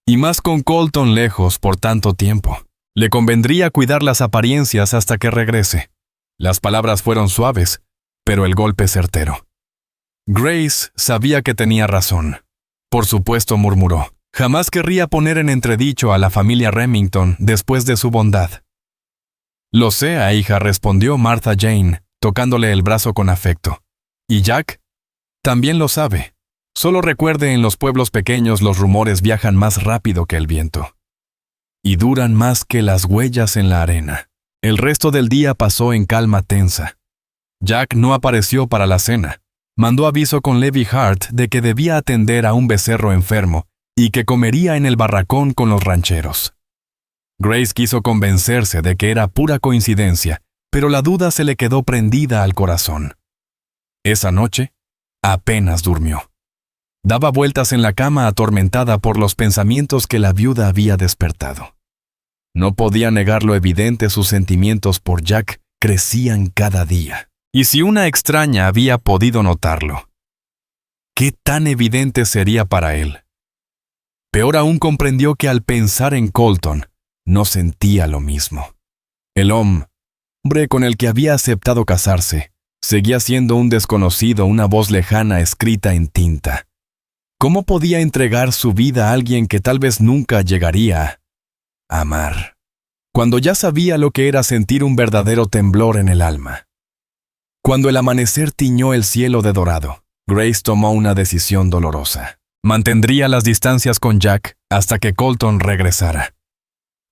Y más con Colton lejos por tanto tiempo. Le convendría cuidar las apariencias hasta que regrese. Las palabras fueron suaves, pero el golpe certero. Grace sabía que tenía razón. Por supuesto, murmuró. Jamás querría poner en entredicho a la familia Remington después de su bondad. Lo sé, hija, respondió Martha Jane, tocándole el brazo con afecto. ¿Y Jack? También lo sabe. Solo recuerde, en los pueblos pequeños los rumores viajan más rápido que el viento. Y duran más que las huellas en la arena. El resto del día pasó en calma tensa. Jack no apareció para la cena. Mandó aviso con Levi Hart de que debía atender a un becerro enfermo y que comería en el barracón con los rancheros. Grace quiso convencerse de que era pura coincidencia, pero la duda se le quedó prendida al corazón. Esa noche, apenas durmió. Daba vueltas en la cama atormentada por los pensamientos que la viuda había despertado. No podía negar lo evidente, sus sentimientos por Jack crecían cada día. Y si una extraña había podido notarlo, ¿qué tan evidente sería para él? Peor aún, comprendió que al pensar en Colton, no sentía lo mismo. El hombre con el que había aceptado casarse seguía siendo un desconocido, una voz lejana escrita en tinta. ¿Cómo podía entregar su vida a alguien que tal vez nunca llegaría a amar, cuando ya sabía lo que era sentir un verdadero temblor en el alma? Cuando el amanecer tiñó el cielo de dorado, Grace tomó una decisión dolorosa. Mantendría las distancias con Jack hasta que Colton regresara.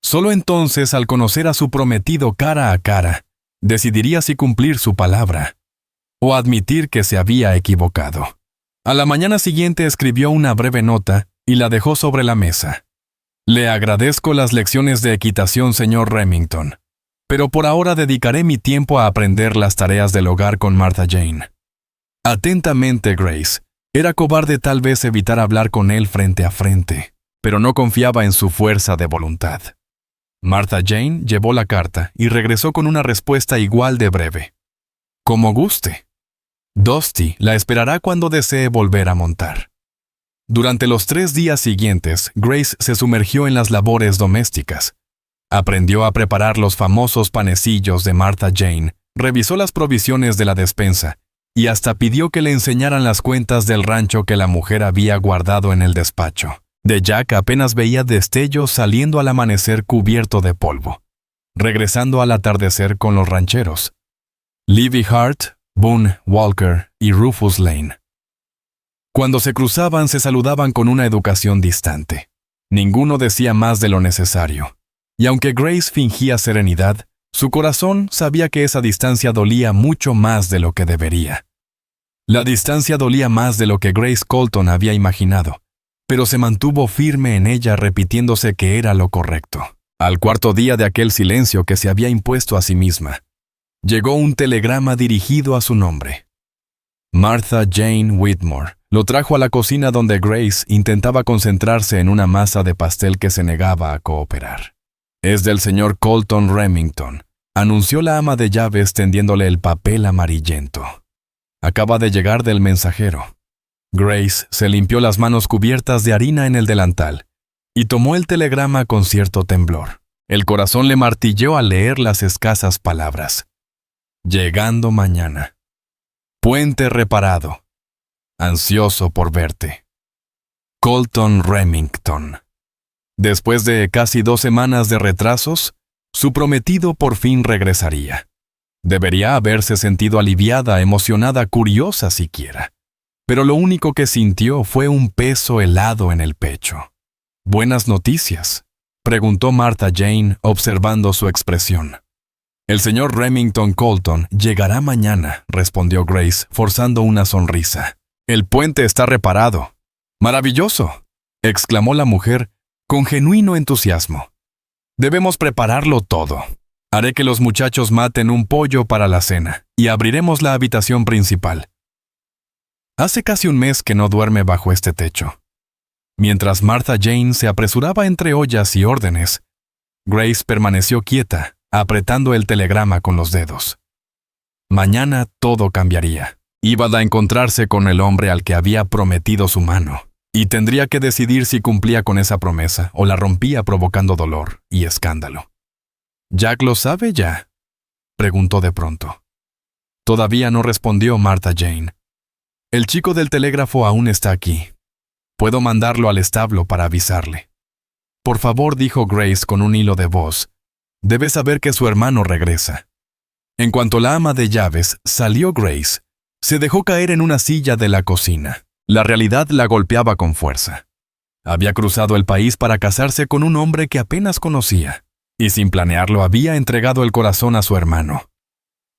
Solo entonces, al conocer a su prometido cara a cara, decidiría si cumplir su palabra o admitir que se había equivocado. A la mañana siguiente escribió una breve nota y la dejó sobre la mesa. Le agradezco las lecciones de equitación, señor Remington, pero por ahora dedicaré mi tiempo a aprender las tareas del hogar con Martha Jane. Atentamente, Grace. Era cobarde tal vez evitar hablar con él frente a frente, pero no confiaba en su fuerza de voluntad. Martha Jane llevó la carta y regresó con una respuesta igual de breve. Como guste. Dusty la esperará cuando desee volver a montar. Durante los 3 días siguientes, Grace se sumergió en las labores domésticas. Aprendió a preparar los famosos panecillos de Martha Jane, revisó las provisiones de la despensa y hasta pidió que le enseñaran las cuentas del rancho que la mujer había guardado en el despacho. De Jack apenas veía destellos saliendo al amanecer cubierto de polvo, regresando al atardecer con los rancheros. Levi Hart, Boone Walker y Rufus Lane. Cuando se cruzaban se saludaban con una educación distante. Ninguno decía más de lo necesario. Y aunque Grace fingía serenidad, su corazón sabía que esa distancia dolía mucho más de lo que debería. La distancia dolía más de lo que Grace Colton había imaginado, pero se mantuvo firme en ella, repitiéndose que era lo correcto. Al 4.º día de aquel silencio que se había impuesto a sí misma, llegó un telegrama dirigido a su nombre. Martha Jane Whitmore lo trajo a la cocina donde Grace intentaba concentrarse en una masa de pastel que se negaba a cooperar. «Es del señor Colton Remington», anunció la ama de llaves tendiéndole el papel amarillento. «Acaba de llegar del mensajero». Grace se limpió las manos cubiertas de harina en el delantal y tomó el telegrama con cierto temblor. El corazón le martilló al leer las escasas palabras. «Llegando mañana. Puente reparado. Ansioso por verte. Colton Remington». Después de casi 2 semanas de retrasos, su prometido por fin regresaría. Debería haberse sentido aliviada, emocionada, curiosa siquiera. Pero lo único que sintió fue un peso helado en el pecho. «¿Buenas noticias?», preguntó Martha Jane, observando su expresión. «El señor Remington Colton llegará mañana», respondió Grace, forzando una sonrisa. «El puente está reparado». «¡Maravilloso!», exclamó la mujer con genuino entusiasmo. «Debemos prepararlo todo. Haré que los muchachos maten un pollo para la cena y abriremos la habitación principal». Hace casi un mes que no duerme bajo este techo. Mientras Martha Jane se apresuraba entre ollas y órdenes, Grace permaneció quieta, apretando el telegrama con los dedos. Mañana todo cambiaría. Iba a encontrarse con el hombre al que había prometido su mano, y tendría que decidir si cumplía con esa promesa o la rompía provocando dolor y escándalo. ¿Jack lo sabe ya?, preguntó de pronto. Todavía no respondió Martha Jane. El chico del telégrafo aún está aquí. Puedo mandarlo al establo para avisarle. Por favor, dijo Grace con un hilo de voz. Debe saber que su hermano regresa. En cuanto la ama de llaves salió Grace, se dejó caer en una silla de la cocina. La realidad la golpeaba con fuerza. Había cruzado el país para casarse con un hombre que apenas conocía, y sin planearlo había entregado el corazón a su hermano.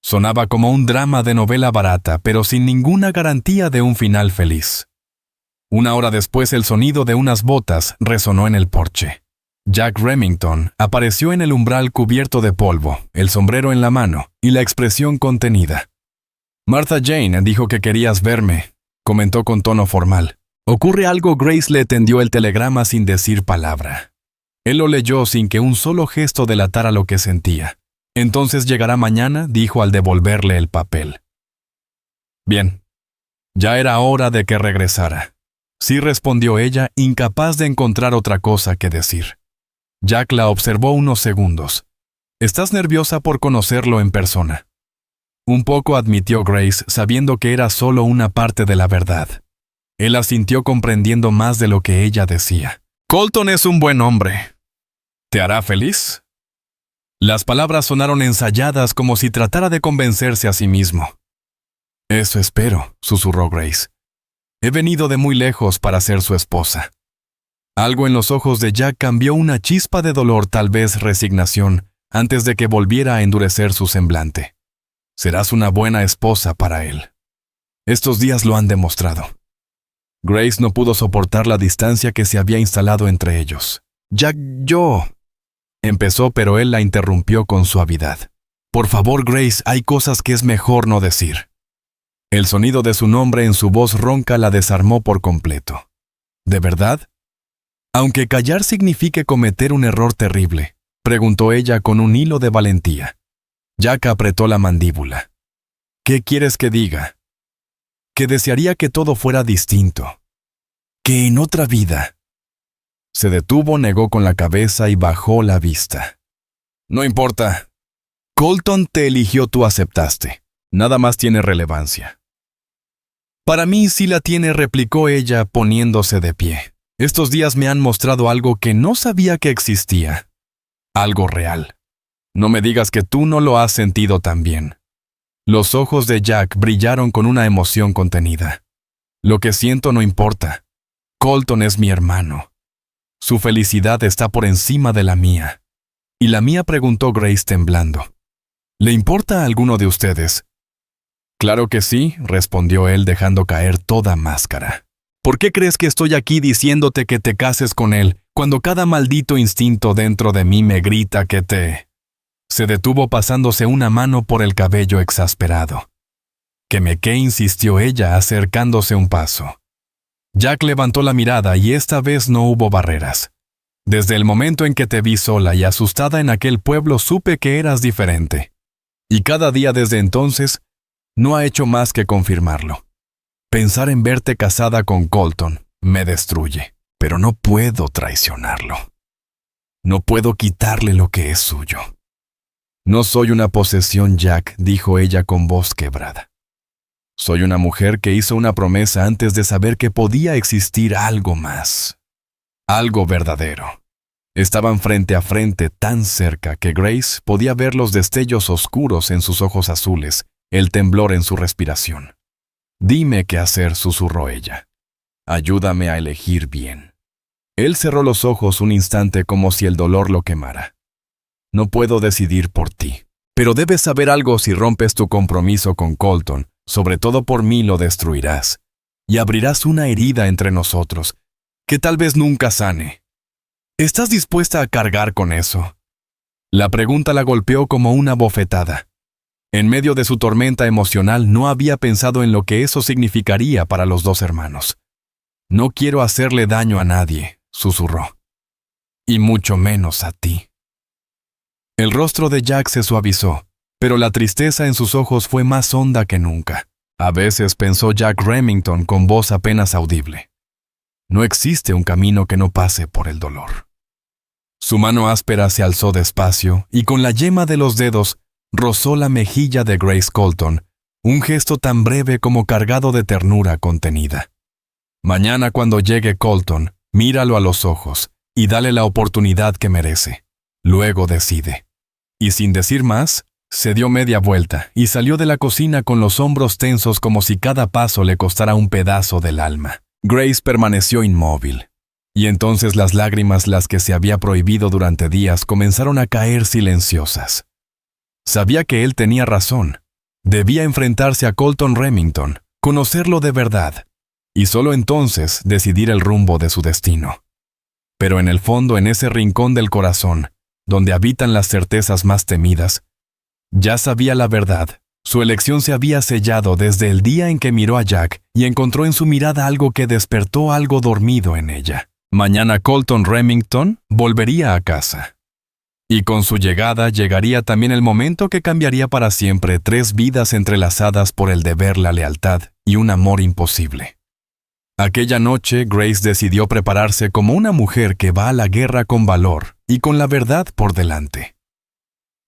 Sonaba como un drama de novela barata, pero sin ninguna garantía de un final feliz. Una hora después el sonido de unas botas resonó en el porche. Jack Remington apareció en el umbral cubierto de polvo, el sombrero en la mano y la expresión contenida. Martha Jane dijo que querías verme, comentó con tono formal. ¿Ocurre algo? Grace le tendió el telegrama sin decir palabra. Él lo leyó sin que un solo gesto delatara lo que sentía. Entonces llegará mañana, dijo al devolverle el papel. Bien. Ya era hora de que regresara. Sí, respondió ella, incapaz de encontrar otra cosa que decir. Jack la observó unos segundos. ¿Estás nerviosa por conocerlo en persona? Un poco, admitió Grace, sabiendo que era solo una parte de la verdad. Él asintió comprendiendo más de lo que ella decía. Colton es un buen hombre. ¿Te hará feliz? Las palabras sonaron ensayadas como si tratara de convencerse a sí mismo. Eso espero, susurró Grace. He venido de muy lejos para ser su esposa. Algo en los ojos de Jack cambió, una chispa de dolor, tal vez resignación, antes de que volviera a endurecer su semblante. Serás una buena esposa para él. Estos días lo han demostrado. Grace no pudo soportar la distancia que se había instalado entre ellos. Jack, yo... empezó, pero él la interrumpió con suavidad. Por favor, Grace, hay cosas que es mejor no decir. El sonido de su nombre en su voz ronca la desarmó por completo. ¿De verdad? Aunque callar signifique cometer un error terrible, preguntó ella con un hilo de valentía. Jack apretó la mandíbula. ¿Qué quieres que diga? Que desearía que todo fuera distinto. Que en otra vida... Se detuvo, negó con la cabeza y bajó la vista. No importa. Colton te eligió, tú aceptaste. Nada más tiene relevancia. Para mí sí la tiene, replicó ella poniéndose de pie. Estos días me han mostrado algo que no sabía que existía. Algo real. No me digas que tú no lo has sentido también. Los ojos de Jack brillaron con una emoción contenida. Lo que siento no importa. Colton es mi hermano. Su felicidad está por encima de la mía. ¿Y la mía?, preguntó Grace temblando. ¿Le importa a alguno de ustedes? Claro que sí, respondió él dejando caer toda máscara. ¿Por qué crees que estoy aquí diciéndote que te cases con él, cuando cada maldito instinto dentro de mí me grita que te... Se detuvo pasándose una mano por el cabello exasperado. ¿Que me qué?, insistió ella acercándose un paso. Jack levantó la mirada y esta vez no hubo barreras. Desde el momento en que te vi sola y asustada en aquel pueblo supe que eras diferente. Y cada día desde entonces no ha hecho más que confirmarlo. Pensar en verte casada con Colton me destruye, pero no puedo traicionarlo. No puedo quitarle lo que es suyo. No soy una posesión, Jack, dijo ella con voz quebrada. Soy una mujer que hizo una promesa antes de saber que podía existir algo más. Algo verdadero. Estaban frente a frente, tan cerca que Grace podía ver los destellos oscuros en sus ojos azules, el temblor en su respiración. Dime qué hacer, susurró ella. Ayúdame a elegir bien. Él cerró los ojos un instante como si el dolor lo quemara. No puedo decidir por ti, pero debes saber algo: si rompes tu compromiso con Colton, sobre todo por mí, lo destruirás, y abrirás una herida entre nosotros, que tal vez nunca sane. ¿Estás dispuesta a cargar con eso? La pregunta la golpeó como una bofetada. En medio de su tormenta emocional no había pensado en lo que eso significaría para los dos hermanos. «No quiero hacerle daño a nadie», susurró. «Y mucho menos a ti». El rostro de Jack se suavizó, pero la tristeza en sus ojos fue más honda que nunca. A veces pensó Jack Remington con voz apenas audible. No existe un camino que no pase por el dolor. Su mano áspera se alzó despacio y con la yema de los dedos rozó la mejilla de Grace Colton, un gesto tan breve como cargado de ternura contenida. «Mañana cuando llegue Colton, míralo a los ojos y dale la oportunidad que merece. Luego decide». Y sin decir más, se dio media vuelta y salió de la cocina con los hombros tensos como si cada paso le costara un pedazo del alma. Grace permaneció inmóvil. Y entonces las lágrimas, las que se había prohibido durante días, comenzaron a caer silenciosas. Sabía que él tenía razón. Debía enfrentarse a Colton Remington, conocerlo de verdad, y solo entonces decidir el rumbo de su destino. Pero en el fondo, en ese rincón del corazón, donde habitan las certezas más temidas, ya sabía la verdad. Su elección se había sellado desde el día en que miró a Jack y encontró en su mirada algo que despertó algo dormido en ella. Mañana Colton Remington volvería a casa. Y con su llegada llegaría también el momento que cambiaría para siempre 3 vidas entrelazadas por el deber, la lealtad y un amor imposible. Aquella noche, Grace decidió prepararse como una mujer que va a la guerra con valor y con la verdad por delante.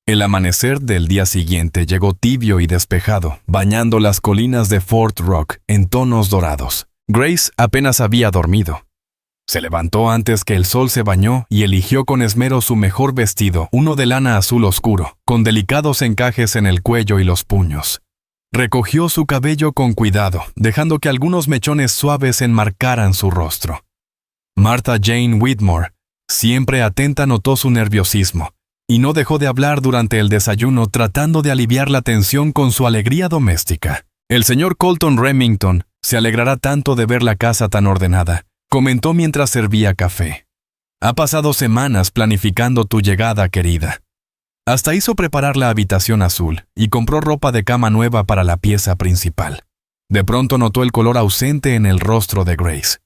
El amanecer del día siguiente llegó tibio y despejado, bañando las colinas de Fort Rock en tonos dorados. Grace apenas había dormido. Se levantó antes que el sol se bañó y eligió con esmero su mejor vestido, uno de lana azul oscuro, con delicados encajes en el cuello y los puños. Recogió su cabello con cuidado, dejando que algunos mechones suaves enmarcaran su rostro. Martha Jane Whitmore, siempre atenta, notó su nerviosismo, y no dejó de hablar durante el desayuno, tratando de aliviar la tensión con su alegría doméstica. «El señor Colton Remington se alegrará tanto de ver la casa tan ordenada», comentó mientras servía café. «Ha pasado semanas planificando tu llegada, querida». Hasta hizo preparar la habitación azul y compró ropa de cama nueva para la pieza principal. De pronto notó el color ausente en el rostro de Grace.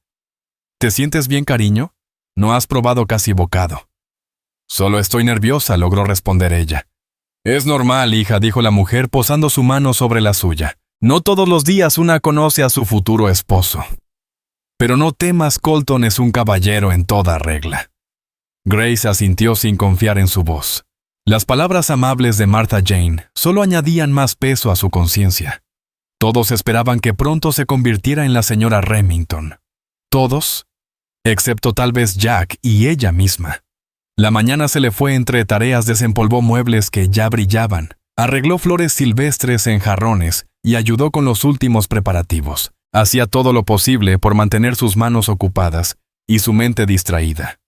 «¿Te sientes bien, cariño? No has probado casi bocado». «Solo estoy nerviosa», logró responder ella. «Es normal, hija», dijo la mujer posando su mano sobre la suya. «No todos los días una conoce a su futuro esposo. Pero no temas, Colton es un caballero en toda regla». Grace asintió sin confiar en su voz. Las palabras amables de Martha Jane solo añadían más peso a su conciencia. Todos esperaban que pronto se convirtiera en la señora Remington. Todos, excepto tal vez Jack y ella misma. La mañana se le fue entre tareas, desempolvó muebles que ya brillaban, arregló flores silvestres en jarrones y ayudó con los últimos preparativos. Hacía todo lo posible por mantener sus manos ocupadas y su mente distraída.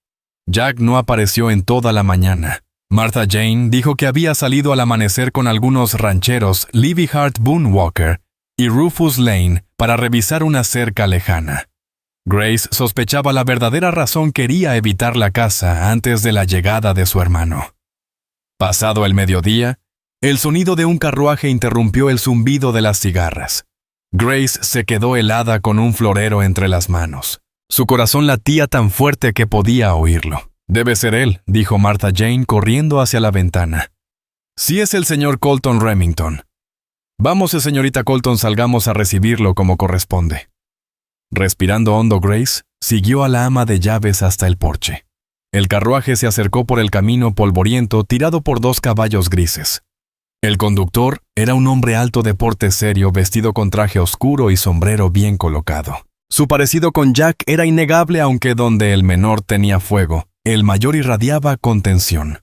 Jack no apareció en toda la mañana. Martha Jane dijo que había salido al amanecer con algunos rancheros, Livy Hart Boone Walker y Rufus Lane, para revisar una cerca lejana. Grace sospechaba la verdadera razón: quería evitar la casa antes de la llegada de su hermano. Pasado el mediodía, el sonido de un carruaje interrumpió el zumbido de las cigarras. Grace se quedó helada con un florero entre las manos. Su corazón latía tan fuerte que podía oírlo. «Debe ser él», dijo Martha Jane corriendo hacia la ventana. «Sí, es el señor Colton Remington. Vamos, señorita Colton, salgamos a recibirlo como corresponde». Respirando hondo, Grace siguió a la ama de llaves hasta el porche. El carruaje se acercó por el camino polvoriento tirado por 2 caballos grises. El conductor era un hombre alto de porte serio, vestido con traje oscuro y sombrero bien colocado. Su parecido con Jack era innegable, aunque donde el menor tenía fuego, el mayor irradiaba contención.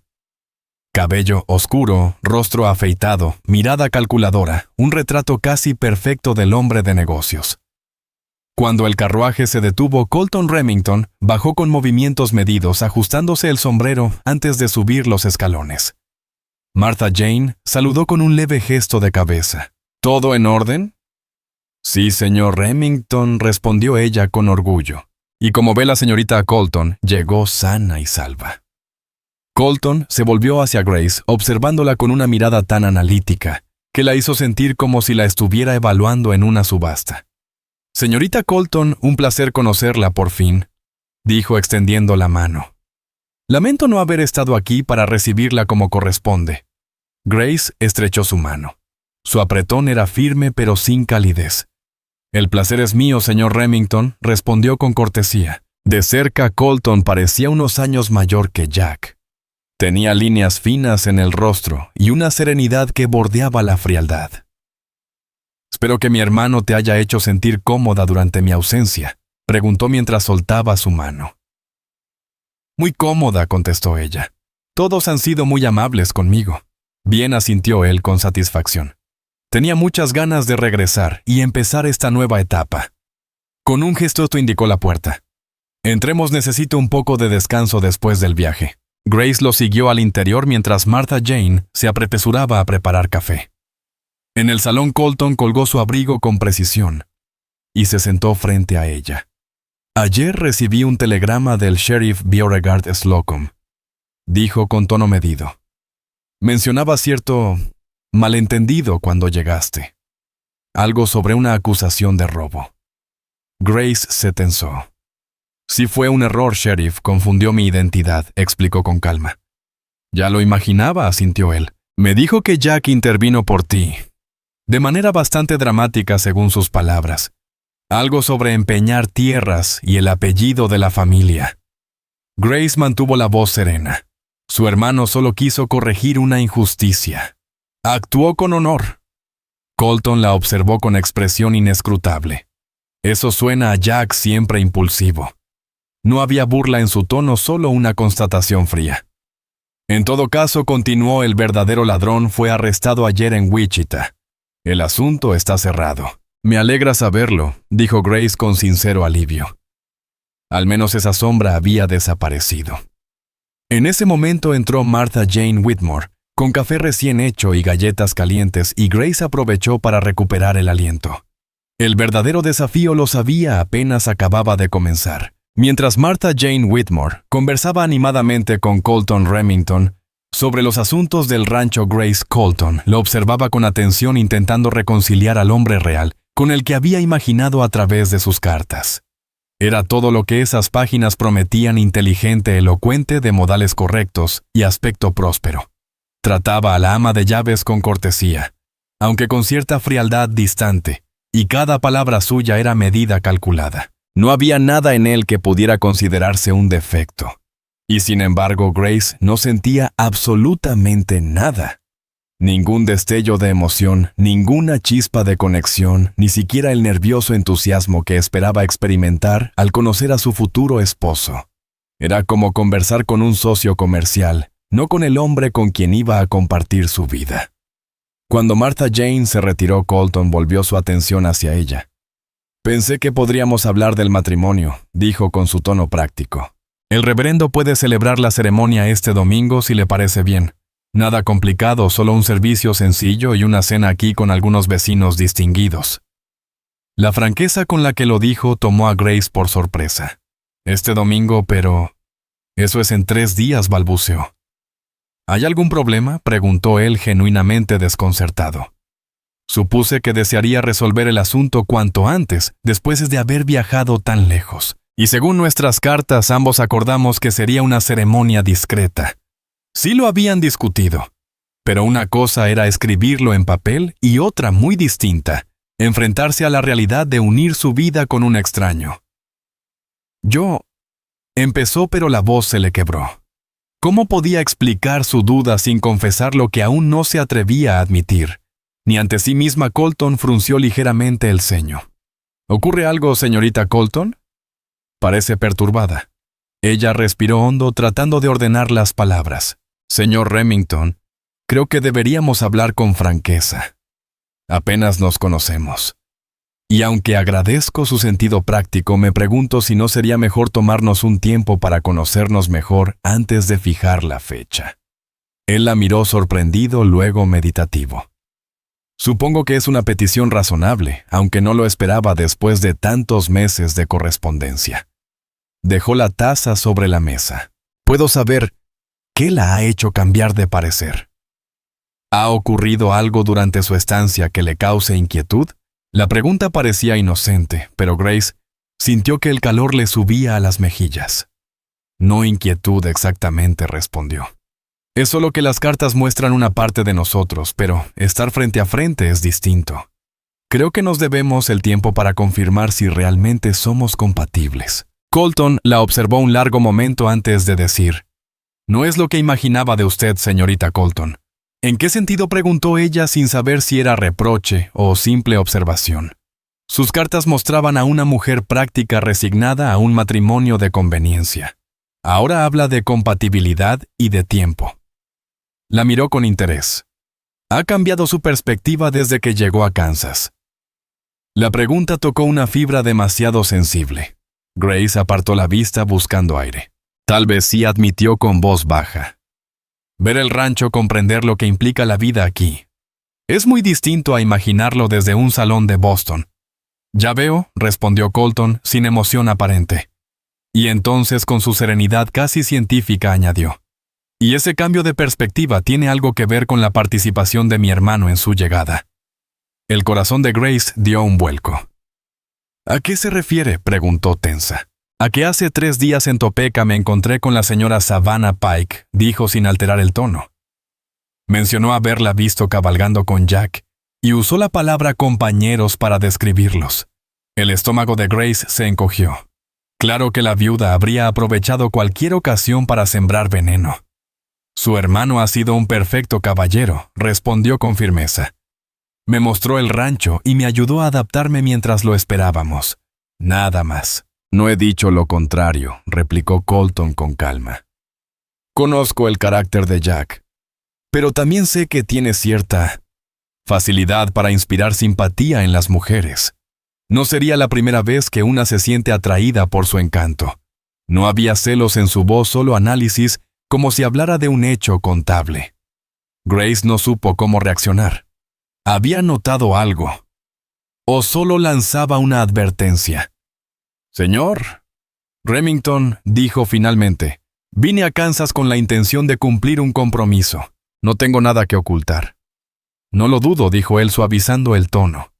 Cabello oscuro, rostro afeitado, mirada calculadora, un retrato casi perfecto del hombre de negocios. Cuando el carruaje se detuvo, Colton Remington bajó con movimientos medidos, ajustándose el sombrero antes de subir los escalones. Martha Jane saludó con un leve gesto de cabeza. «¿Todo en orden?» «Sí, señor Remington», respondió ella con orgullo. «Y como ve, la señorita Colton llegó sana y salva». Colton se volvió hacia Grace, observándola con una mirada tan analítica que la hizo sentir como si la estuviera evaluando en una subasta. «Señorita Colton, un placer conocerla por fin», dijo extendiendo la mano. «Lamento no haber estado aquí para recibirla como corresponde». Grace estrechó su mano. Su apretón era firme pero sin calidez. «El placer es mío, señor Remington», respondió con cortesía. De cerca, Colton parecía unos años mayor que Jack. Tenía líneas finas en el rostro y una serenidad que bordeaba la frialdad. «Espero que mi hermano te haya hecho sentir cómoda durante mi ausencia», preguntó mientras soltaba su mano. «Muy cómoda», contestó ella. «Todos han sido muy amables conmigo». Bien, asintió él con satisfacción. Tenía muchas ganas de regresar y empezar esta nueva etapa. Con un gesto indicó la puerta. «Entremos, necesito un poco de descanso después del viaje». Grace lo siguió al interior mientras Martha Jane se apresuraba a preparar café. En el salón, Colton colgó su abrigo con precisión y se sentó frente a ella. «Ayer recibí un telegrama del sheriff Beauregard Slocum», dijo con tono medido. «Mencionaba cierto malentendido cuando llegaste. Algo sobre una acusación de robo». Grace se tensó. «Sí fue un error, sheriff, confundió mi identidad», explicó con calma. «Ya lo imaginaba», asintió él. «Me dijo que Jack intervino por ti». De manera bastante dramática según sus palabras. Algo sobre empeñar tierras y el apellido de la familia. Grace mantuvo la voz serena. Su hermano solo quiso corregir una injusticia. Actuó con honor. Colton la observó con expresión inescrutable. Eso suena a Jack siempre impulsivo. No había burla en su tono, solo una constatación fría. «En todo caso», continuó, «el verdadero ladrón fue arrestado ayer en Wichita. El asunto está cerrado». «Me alegra saberlo», dijo Grace con sincero alivio. Al menos esa sombra había desaparecido. En ese momento entró Martha Jane Whitmore, con café recién hecho y galletas calientes, y Grace aprovechó para recuperar el aliento. El verdadero desafío, lo sabía, apenas acababa de comenzar. Mientras Martha Jane Whitmore conversaba animadamente con Colton Remington sobre los asuntos del rancho, Grace Colton lo observaba con atención, intentando reconciliar al hombre real con el que había imaginado a través de sus cartas. Era todo lo que esas páginas prometían: inteligente, elocuente, de modales correctos y aspecto próspero. Trataba a la ama de llaves con cortesía, aunque con cierta frialdad distante, y cada palabra suya era medida, calculada. No había nada en él que pudiera considerarse un defecto. Y sin embargo, Grace no sentía absolutamente nada. Ningún destello de emoción, ninguna chispa de conexión, ni siquiera el nervioso entusiasmo que esperaba experimentar al conocer a su futuro esposo. Era como conversar con un socio comercial, no con el hombre con quien iba a compartir su vida. Cuando Martha Jane se retiró, Colton volvió su atención hacia ella. «Pensé que podríamos hablar del matrimonio», dijo con su tono práctico. «El reverendo puede celebrar la ceremonia este domingo si le parece bien. Nada complicado, solo un servicio sencillo y una cena aquí con algunos vecinos distinguidos». La franqueza con la que lo dijo tomó a Grace por sorpresa. «Este domingo, pero... eso es en 3 días», balbuceó. «¿Hay algún problema?», preguntó él, genuinamente desconcertado. «Supuse que desearía resolver el asunto cuanto antes, después de haber viajado tan lejos. Y según nuestras cartas, ambos acordamos que sería una ceremonia discreta». Sí lo habían discutido, pero una cosa era escribirlo en papel y otra, muy distinta, enfrentarse a la realidad de unir su vida con un extraño. «Yo...», empezó, pero la voz se le quebró. ¿Cómo podía explicar su duda sin confesar lo que aún no se atrevía a admitir? Ni ante sí misma. Colton frunció ligeramente el ceño. «¿Ocurre algo, señorita Colton?». Parece perturbada. Ella respiró hondo, tratando de ordenar las palabras. «Señor Remington, creo que deberíamos hablar con franqueza. Apenas nos conocemos. Y aunque agradezco su sentido práctico, me pregunto si no sería mejor tomarnos un tiempo para conocernos mejor antes de fijar la fecha». Él la miró sorprendido, luego meditativo. «Supongo que es una petición razonable, aunque no lo esperaba después de tantos meses de correspondencia». Dejó la taza sobre la mesa. «¿Puedo saber qué la ha hecho cambiar de parecer?». ¿Ha ocurrido algo durante su estancia que le cause inquietud? La pregunta parecía inocente, pero Grace sintió que el calor le subía a las mejillas. No inquietud exactamente, respondió. Es solo que las cartas muestran una parte de nosotros, pero estar frente a frente es distinto. Creo que nos debemos el tiempo para confirmar si realmente somos compatibles. Colton la observó un largo momento antes de decir: «No es lo que imaginaba de usted, señorita Colton». ¿En qué sentido?, preguntó ella sin saber si era reproche o simple observación. Sus cartas mostraban a una mujer práctica resignada a un matrimonio de conveniencia. Ahora habla de compatibilidad y de tiempo. La miró con interés. Ha cambiado su perspectiva desde que llegó a Kansas. La pregunta tocó una fibra demasiado sensible. Grace apartó la vista buscando aire. Tal vez sí, admitió con voz baja. Ver el rancho, comprender lo que implica la vida aquí. Es muy distinto a imaginarlo desde un salón de Boston. Ya veo, respondió Colton sin emoción aparente. Y entonces, con su serenidad casi científica, añadió: y ese cambio de perspectiva tiene algo que ver con la participación de mi hermano en su llegada. El corazón de Grace dio un vuelco. ¿A qué se refiere?, preguntó tensa. A que hace 3 días en Topeka me encontré con la señora Savannah Pike, dijo sin alterar el tono. Mencionó haberla visto cabalgando con Jack, y usó la palabra compañeros para describirlos. El estómago de Grace se encogió. Claro que la viuda habría aprovechado cualquier ocasión para sembrar veneno. Su hermano ha sido un perfecto caballero, respondió con firmeza. Me mostró el rancho y me ayudó a adaptarme mientras lo esperábamos. Nada más. No he dicho lo contrario, replicó Colton con calma. Conozco el carácter de Jack, pero también sé que tiene cierta facilidad para inspirar simpatía en las mujeres. No sería la primera vez que una se siente atraída por su encanto. No había celos en su voz, solo análisis, como si hablara de un hecho contable. Grace no supo cómo reaccionar. ¿Había notado algo? ¿O solo lanzaba una advertencia? «Señor Remington», dijo finalmente, «vine a Kansas con la intención de cumplir un compromiso. No tengo nada que ocultar». «No lo dudo», dijo él suavizando el tono.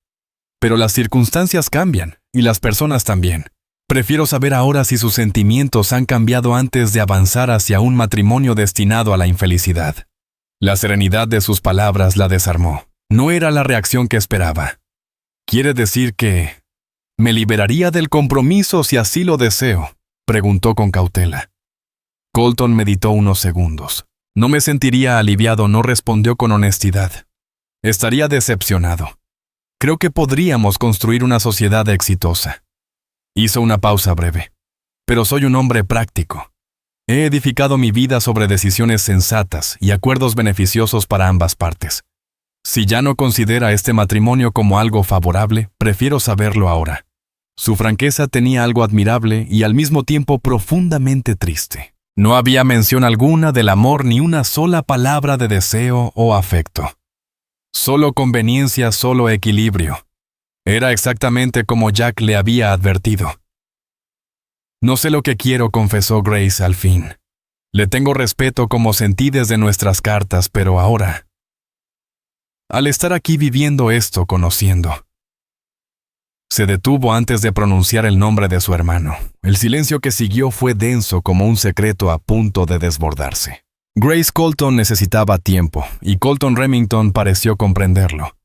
«Pero las circunstancias cambian, y las personas también. Prefiero saber ahora si sus sentimientos han cambiado antes de avanzar hacia un matrimonio destinado a la infelicidad». La serenidad de sus palabras la desarmó. No era la reacción que esperaba. «¿Quiere decir que me liberaría del compromiso si así lo deseo?», preguntó con cautela. Colton meditó unos segundos. «No me sentiría aliviado», no respondió con honestidad. «Estaría decepcionado. Creo que podríamos construir una sociedad exitosa». Hizo una pausa breve. «Pero soy un hombre práctico. He edificado mi vida sobre decisiones sensatas y acuerdos beneficiosos para ambas partes. Si ya no considera este matrimonio como algo favorable, prefiero saberlo ahora». Su franqueza tenía algo admirable y al mismo tiempo profundamente triste. No había mención alguna del amor ni una sola palabra de deseo o afecto. Solo conveniencia, solo equilibrio. Era exactamente como Jack le había advertido. «No sé lo que quiero», confesó Grace al fin. «Le tengo respeto como sentí desde nuestras cartas, pero ahora, al estar aquí viviendo esto, conociendo». Se detuvo antes de pronunciar el nombre de su hermano. El silencio que siguió fue denso como un secreto a punto de desbordarse. Grace Colton necesitaba tiempo, y Colton Remington pareció comprenderlo.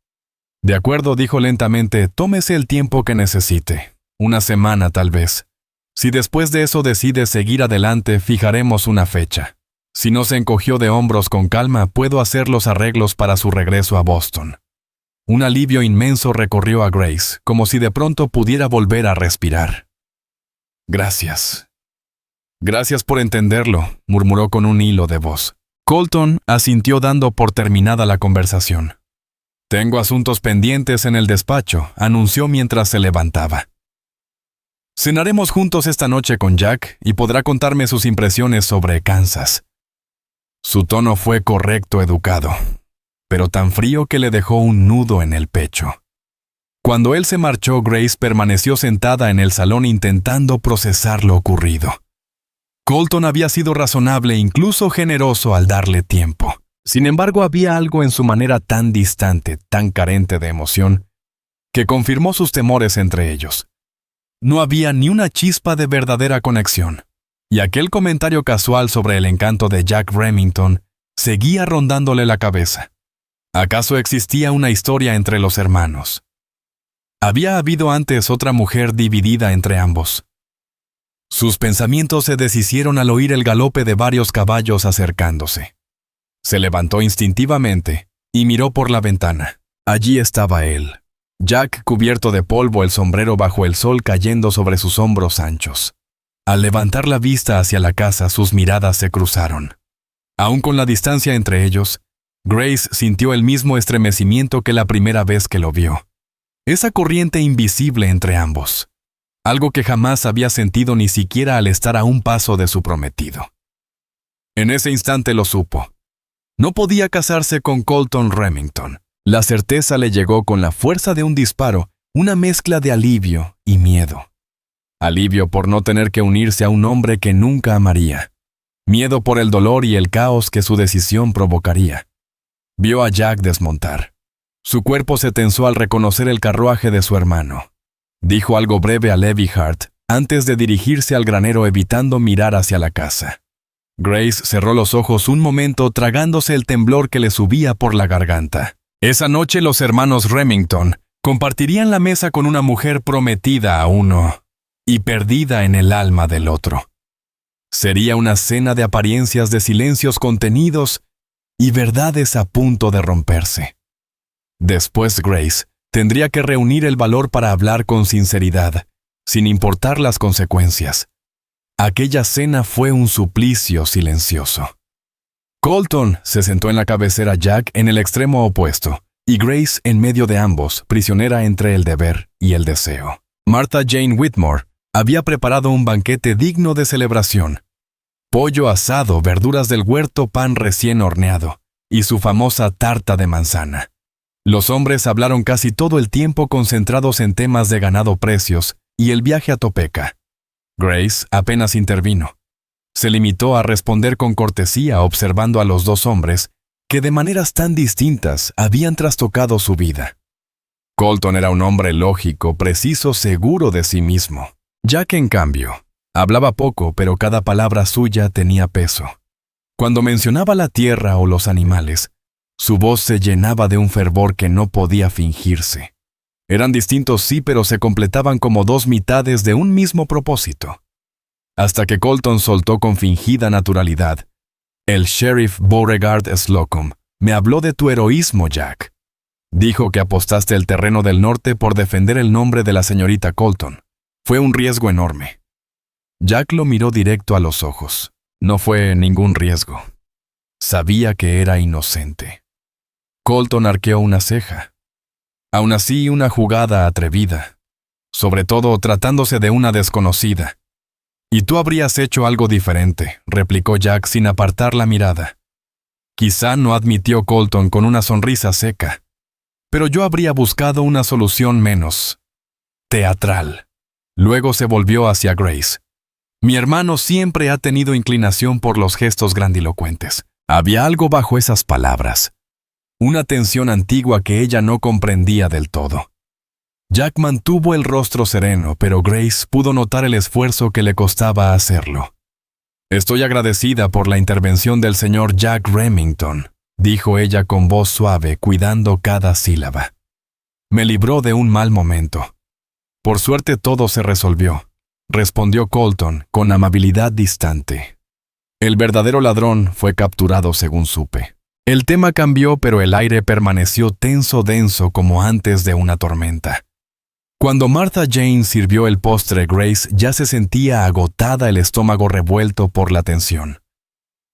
«De acuerdo», dijo lentamente, «tómese el tiempo que necesite. 1 semana tal vez. Si después de eso decide seguir adelante, fijaremos una fecha. Si no», se encogió de hombros con calma, «puedo hacer los arreglos para su regreso a Boston». Un alivio inmenso recorrió a Grace, como si de pronto pudiera volver a respirar. «Gracias. Gracias por entenderlo», murmuró con un hilo de voz. Colton asintió dando por terminada la conversación. «Tengo asuntos pendientes en el despacho», anunció mientras se levantaba. «Cenaremos juntos esta noche con Jack y podrá contarme sus impresiones sobre Kansas». Su tono fue correcto, educado, pero tan frío que le dejó un nudo en el pecho. Cuando él se marchó, Grace permaneció sentada en el salón intentando procesar lo ocurrido. Colton había sido razonable e incluso generoso al darle tiempo. Sin embargo, había algo en su manera tan distante, tan carente de emoción, que confirmó sus temores entre ellos. No había ni una chispa de verdadera conexión, y aquel comentario casual sobre el encanto de Jack Remington seguía rondándole la cabeza. ¿Acaso existía una historia entre los hermanos? Había habido antes otra mujer dividida entre ambos. Sus pensamientos se deshicieron al oír el galope de varios caballos acercándose. Se levantó instintivamente y miró por la ventana. Allí estaba él, Jack cubierto de polvo, el sombrero bajo el sol cayendo sobre sus hombros anchos. Al levantar la vista hacia la casa, sus miradas se cruzaron. Aún con la distancia entre ellos, Grace sintió el mismo estremecimiento que la primera vez que lo vio. Esa corriente invisible entre ambos. Algo que jamás había sentido ni siquiera al estar a un paso de su prometido. En ese instante lo supo. No podía casarse con Colton Remington. La certeza le llegó con la fuerza de un disparo, una mezcla de alivio y miedo. Alivio por no tener que unirse a un hombre que nunca amaría. Miedo por el dolor y el caos que su decisión provocaría. Vio a Jack desmontar. Su cuerpo se tensó al reconocer el carruaje de su hermano. Dijo algo breve a Levi Hart antes de dirigirse al granero, evitando mirar hacia la casa. Grace cerró los ojos un momento, tragándose el temblor que le subía por la garganta. Esa noche los hermanos Remington compartirían la mesa con una mujer prometida a uno y perdida en el alma del otro. Sería una cena de apariencias, de silencios contenidos y verdades a punto de romperse. Después Grace tendría que reunir el valor para hablar con sinceridad, sin importar las consecuencias. Aquella cena fue un suplicio silencioso. Colton se sentó en la cabecera, Jack en el extremo opuesto, y Grace en medio de ambos, prisionera entre el deber y el deseo. Martha Jane Whitmore había preparado un banquete digno de celebración. Pollo asado, verduras del huerto, pan recién horneado, y su famosa tarta de manzana. Los hombres hablaron casi todo el tiempo, concentrados en temas de ganado, precios y el viaje a Topeka. Grace apenas intervino. Se limitó a responder con cortesía, observando a los dos hombres que de maneras tan distintas habían trastocado su vida. Colton era un hombre lógico, preciso, seguro de sí mismo. Jack, en cambio, hablaba poco, pero cada palabra suya tenía peso. Cuando mencionaba la tierra o los animales, su voz se llenaba de un fervor que no podía fingirse. Eran distintos, sí, pero se completaban como dos mitades de un mismo propósito. Hasta que Colton soltó con fingida naturalidad: «El sheriff Beauregard Slocum me habló de tu heroísmo, Jack. Dijo que apostaste el terreno del norte por defender el nombre de la señorita Colton. Fue un riesgo enorme». Jack lo miró directo a los ojos. No fue ningún riesgo. Sabía que era inocente. Colton arqueó una ceja. Aún así, una jugada atrevida. Sobre todo tratándose de una desconocida. «Y tú habrías hecho algo diferente», replicó Jack sin apartar la mirada. Quizá no, admitió Colton con una sonrisa seca. «Pero yo habría buscado una solución menos teatral». Luego se volvió hacia Grace. «Mi hermano siempre ha tenido inclinación por los gestos grandilocuentes». Había algo bajo esas palabras. Una tensión antigua que ella no comprendía del todo. Jack mantuvo el rostro sereno, pero Grace pudo notar el esfuerzo que le costaba hacerlo. «Estoy agradecida por la intervención del señor Jack Remington», dijo ella con voz suave, cuidando cada sílaba. «Me libró de un mal momento. Por suerte todo se resolvió», respondió Colton con amabilidad distante. «El verdadero ladrón fue capturado, según supe». El tema cambió, pero el aire permaneció tenso, denso, como antes de una tormenta. Cuando Martha Jane sirvió el postre, Grace ya se sentía agotada, el estómago revuelto por la tensión.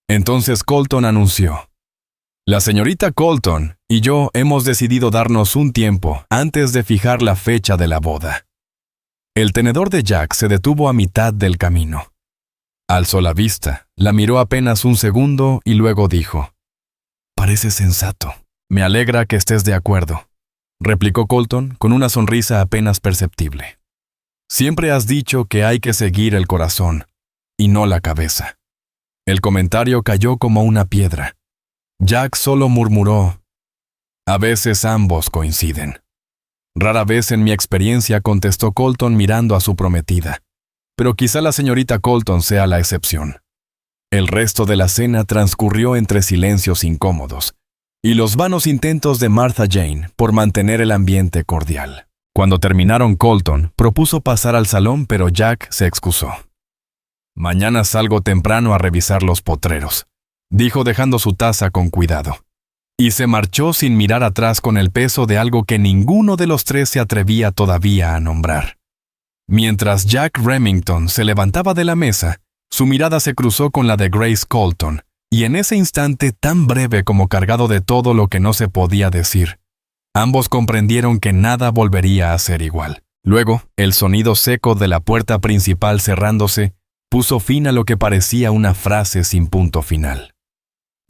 Entonces Colton anunció: «La señorita Colton y yo hemos decidido darnos un tiempo antes de fijar la fecha de la boda». El tenedor de Jack se detuvo a mitad del camino. Alzó la vista, la miró apenas un segundo y luego dijo: «Parece sensato. Me alegra que estés de acuerdo», replicó Colton con una sonrisa apenas perceptible. «Siempre has dicho que hay que seguir el corazón y no la cabeza». El comentario cayó como una piedra. Jack solo murmuró: «A veces ambos coinciden». «Rara vez en mi experiencia», contestó Colton mirando a su prometida. «Pero quizá la señorita Colton sea la excepción». El resto de la cena transcurrió entre silencios incómodos y los vanos intentos de Martha Jane por mantener el ambiente cordial. Cuando terminaron, Colton propuso pasar al salón, pero Jack se excusó. «Mañana salgo temprano a revisar los potreros», dijo dejando su taza con cuidado. Y se marchó sin mirar atrás, con el peso de algo que ninguno de los tres se atrevía todavía a nombrar. Mientras Jack Remington se levantaba de la mesa, su mirada se cruzó con la de Grace Colton, y en ese instante tan breve como cargado de todo lo que no se podía decir, ambos comprendieron que nada volvería a ser igual. Luego, el sonido seco de la puerta principal cerrándose puso fin a lo que parecía una frase sin punto final.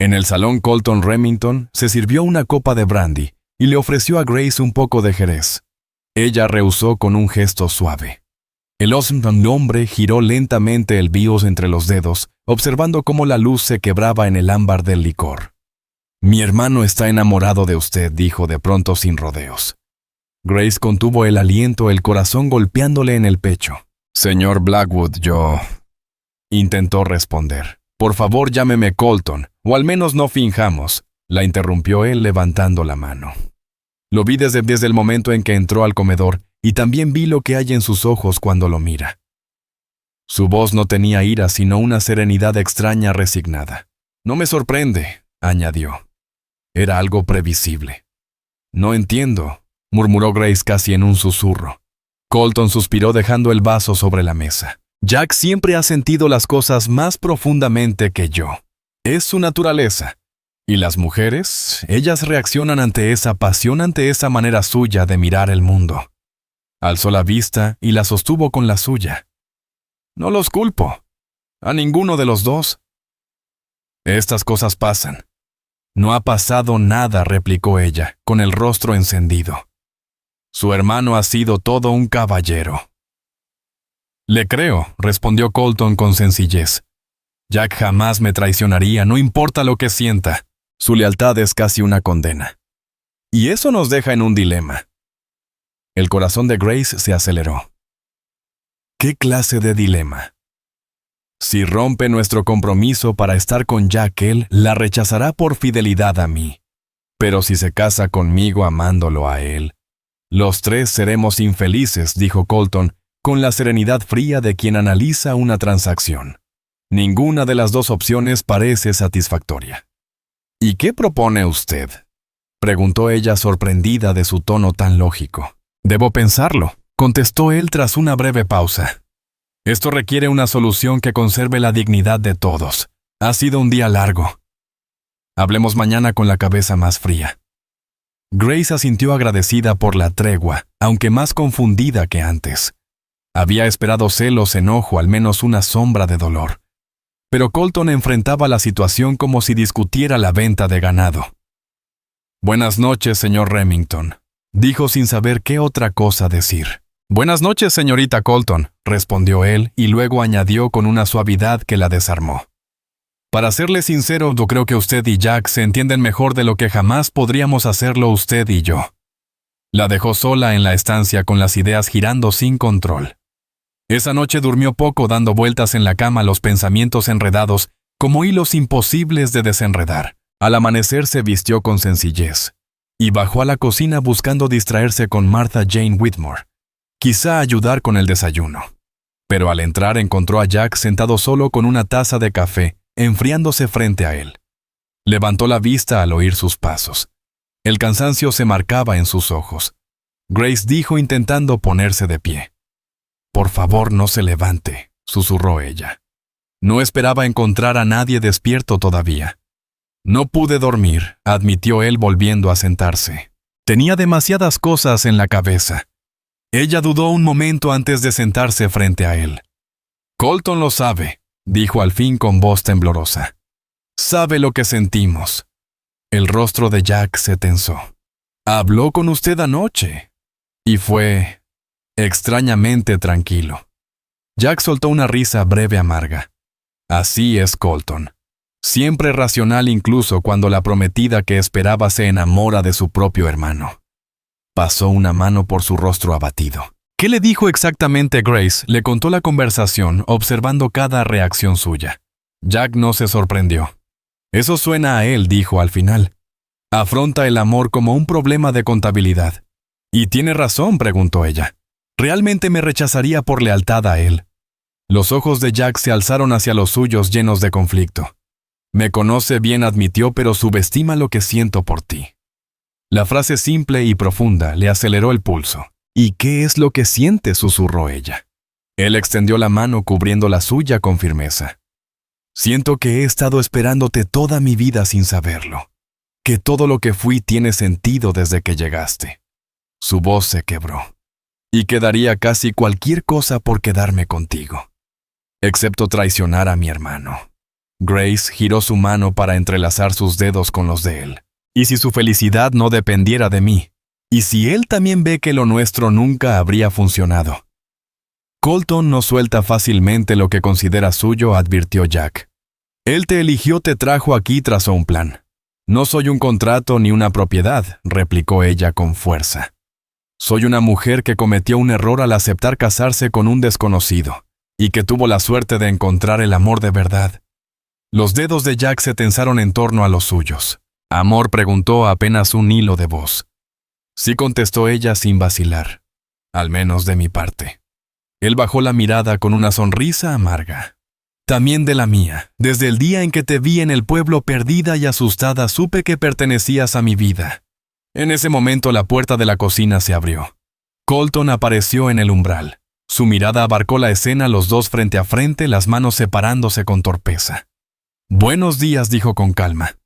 En el salón, Colton Remington se sirvió una copa de brandy y le ofreció a Grace un poco de jerez. Ella rehusó con un gesto suave. El hombre giró lentamente el bios entre los dedos, observando cómo la luz se quebraba en el ámbar del licor. «Mi hermano está enamorado de usted», dijo de pronto sin rodeos. Grace contuvo el aliento, el corazón golpeándole en el pecho. «Señor Blackwood, yo...» intentó responder. «Por favor, llámeme Colton, o al menos no finjamos», la interrumpió él levantando la mano. Lo vi desde el momento en que entró al comedor, y también vi lo que hay en sus ojos cuando lo mira. Su voz no tenía ira, sino una serenidad extraña, resignada. «No me sorprende», añadió. Era algo previsible. «No entiendo», murmuró Grace casi en un susurro. Colton suspiró dejando el vaso sobre la mesa. «Jack siempre ha sentido las cosas más profundamente que yo. Es su naturaleza. Y las mujeres, ellas reaccionan ante esa pasión, ante esa manera suya de mirar el mundo». Alzó la vista y la sostuvo con la suya. «No los culpo. A ninguno de los dos. Estas cosas pasan». «No ha pasado nada», replicó ella, con el rostro encendido. «Su hermano ha sido todo un caballero». «Le creo», respondió Colton con sencillez. «Jack jamás me traicionaría, no importa lo que sienta. Su lealtad es casi una condena. Y eso nos deja en un dilema». El corazón de Grace se aceleró. ¿Qué clase de dilema? Si rompe nuestro compromiso para estar con Jack, él la rechazará por fidelidad a mí. Pero si se casa conmigo amándolo a él, los tres seremos infelices, dijo Colton, con la serenidad fría de quien analiza una transacción. Ninguna de las dos opciones parece satisfactoria. «¿Y qué propone usted?», preguntó ella, sorprendida de su tono tan lógico. «Debo pensarlo», contestó él tras una breve pausa. «Esto requiere una solución que conserve la dignidad de todos. Ha sido un día largo. Hablemos mañana con la cabeza más fría». Grace asintió agradecida por la tregua, aunque más confundida que antes. Había esperado celos, enojo, al menos una sombra de dolor. Pero Colton enfrentaba la situación como si discutiera la venta de ganado. «Buenas noches, señor Remington», dijo sin saber qué otra cosa decir. «Buenas noches, señorita Colton», respondió él y luego añadió con una suavidad que la desarmó. «Para serle sincero, yo creo que usted y Jack se entienden mejor de lo que jamás podríamos hacerlo usted y yo». La dejó sola en la estancia con las ideas girando sin control. Esa noche durmió poco, dando vueltas en la cama, los pensamientos enredados como hilos imposibles de desenredar. Al amanecer se vistió con sencillez y bajó a la cocina buscando distraerse con Martha Jane Whitmore, quizá ayudar con el desayuno. Pero al entrar encontró a Jack sentado solo con una taza de café, enfriándose frente a él. Levantó la vista al oír sus pasos. El cansancio se marcaba en sus ojos. Grace dijo intentando ponerse de pie. «Por favor, no se levante», susurró ella. No esperaba encontrar a nadie despierto todavía. «No pude dormir», admitió él volviendo a sentarse. Tenía demasiadas cosas en la cabeza. Ella dudó un momento antes de sentarse frente a él. «Colton lo sabe», dijo al fin con voz temblorosa. «Sabe lo que sentimos». El rostro de Jack se tensó. «Habló con usted anoche». Y fue extrañamente tranquilo. Jack soltó una risa breve amarga. «Así es, Colton. Siempre racional incluso cuando la prometida que esperaba se enamora de su propio hermano. Pasó una mano por su rostro abatido. ¿Qué le dijo exactamente Grace? Le contó la conversación, observando cada reacción suya. Jack no se sorprendió. Eso suena a él, dijo al final. Afronta el amor como un problema de contabilidad. ¿Y tiene razón?, preguntó ella. ¿Realmente me rechazaría por lealtad a él? Los ojos de Jack se alzaron hacia los suyos llenos de conflicto. Me conoce bien, admitió, pero subestima lo que siento por ti. La frase simple y profunda le aceleró el pulso. ¿Y qué es lo que siente?, susurró ella. Él extendió la mano cubriendo la suya con firmeza. Siento que he estado esperándote toda mi vida sin saberlo. Que todo lo que fui tiene sentido desde que llegaste. Su voz se quebró. Y quedaría casi cualquier cosa por quedarme contigo. Excepto traicionar a mi hermano. Grace giró su mano para entrelazar sus dedos con los de él. ¿Y si su felicidad no dependiera de mí? ¿Y si él también ve que lo nuestro nunca habría funcionado? Colton no suelta fácilmente lo que considera suyo, advirtió Jack. Él te eligió, te trajo aquí, trazó un plan. No soy un contrato ni una propiedad, replicó ella con fuerza. Soy una mujer que cometió un error al aceptar casarse con un desconocido, y que tuvo la suerte de encontrar el amor de verdad. Los dedos de Jack se tensaron en torno a los suyos. Amor, preguntó, apenas un hilo de voz. Sí, contestó ella sin vacilar. Al menos de mi parte. Él bajó la mirada con una sonrisa amarga. También de la mía. Desde el día en que te vi en el pueblo perdida y asustada, supe que pertenecías a mi vida. En ese momento la puerta de la cocina se abrió. Colton apareció en el umbral. Su mirada abarcó la escena, los dos frente a frente, las manos separándose con torpeza. Buenos días, dijo con calma.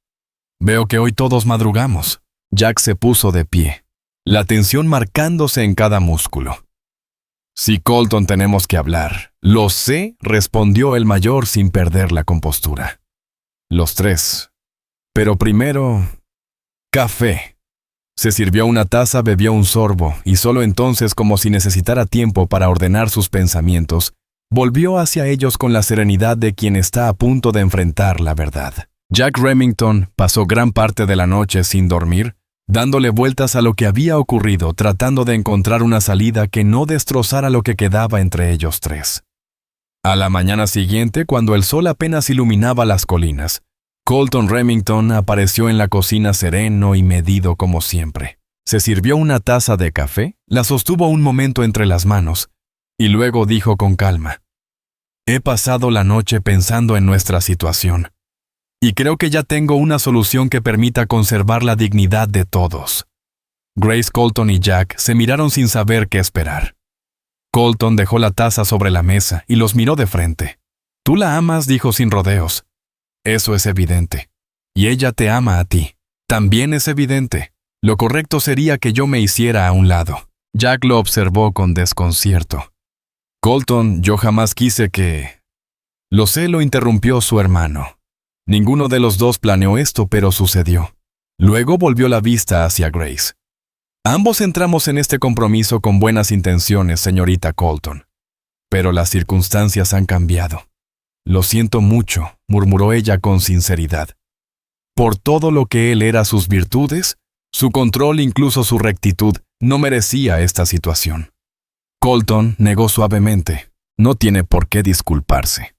Veo que hoy todos madrugamos. Jack se puso de pie, la tensión marcándose en cada músculo. Sí, Colton, tenemos que hablar. Lo sé, respondió el mayor sin perder la compostura. Los tres. Pero primero... café. Se sirvió una taza, bebió un sorbo, y solo entonces, como si necesitara tiempo para ordenar sus pensamientos, volvió hacia ellos con la serenidad de quien está a punto de enfrentar la verdad. Jack Remington pasó gran parte de la noche sin dormir, dándole vueltas a lo que había ocurrido, tratando de encontrar una salida que no destrozara lo que quedaba entre ellos tres. A la mañana siguiente, cuando el sol apenas iluminaba las colinas, Colton Remington apareció en la cocina sereno y medido como siempre. Se sirvió una taza de café, la sostuvo un momento entre las manos, y luego dijo con calma: He pasado la noche pensando en nuestra situación. Y creo que ya tengo una solución que permita conservar la dignidad de todos. Grace, Colton y Jack se miraron sin saber qué esperar. Colton dejó la taza sobre la mesa y los miró de frente. Tú la amas, dijo sin rodeos. Eso es evidente. Y ella te ama a ti. También es evidente. Lo correcto sería que yo me hiciera a un lado. Jack lo observó con desconcierto. Colton, yo jamás quise que... Lo sé, lo interrumpió su hermano. Ninguno de los dos planeó esto, pero sucedió. Luego volvió la vista hacia Grace. Ambos entramos en este compromiso con buenas intenciones, señorita Colton. Pero las circunstancias han cambiado. Lo siento mucho, murmuró ella con sinceridad. Por todo lo que él era, sus virtudes, su control, incluso su rectitud, no merecía esta situación. Colton negó suavemente. No tiene por qué disculparse.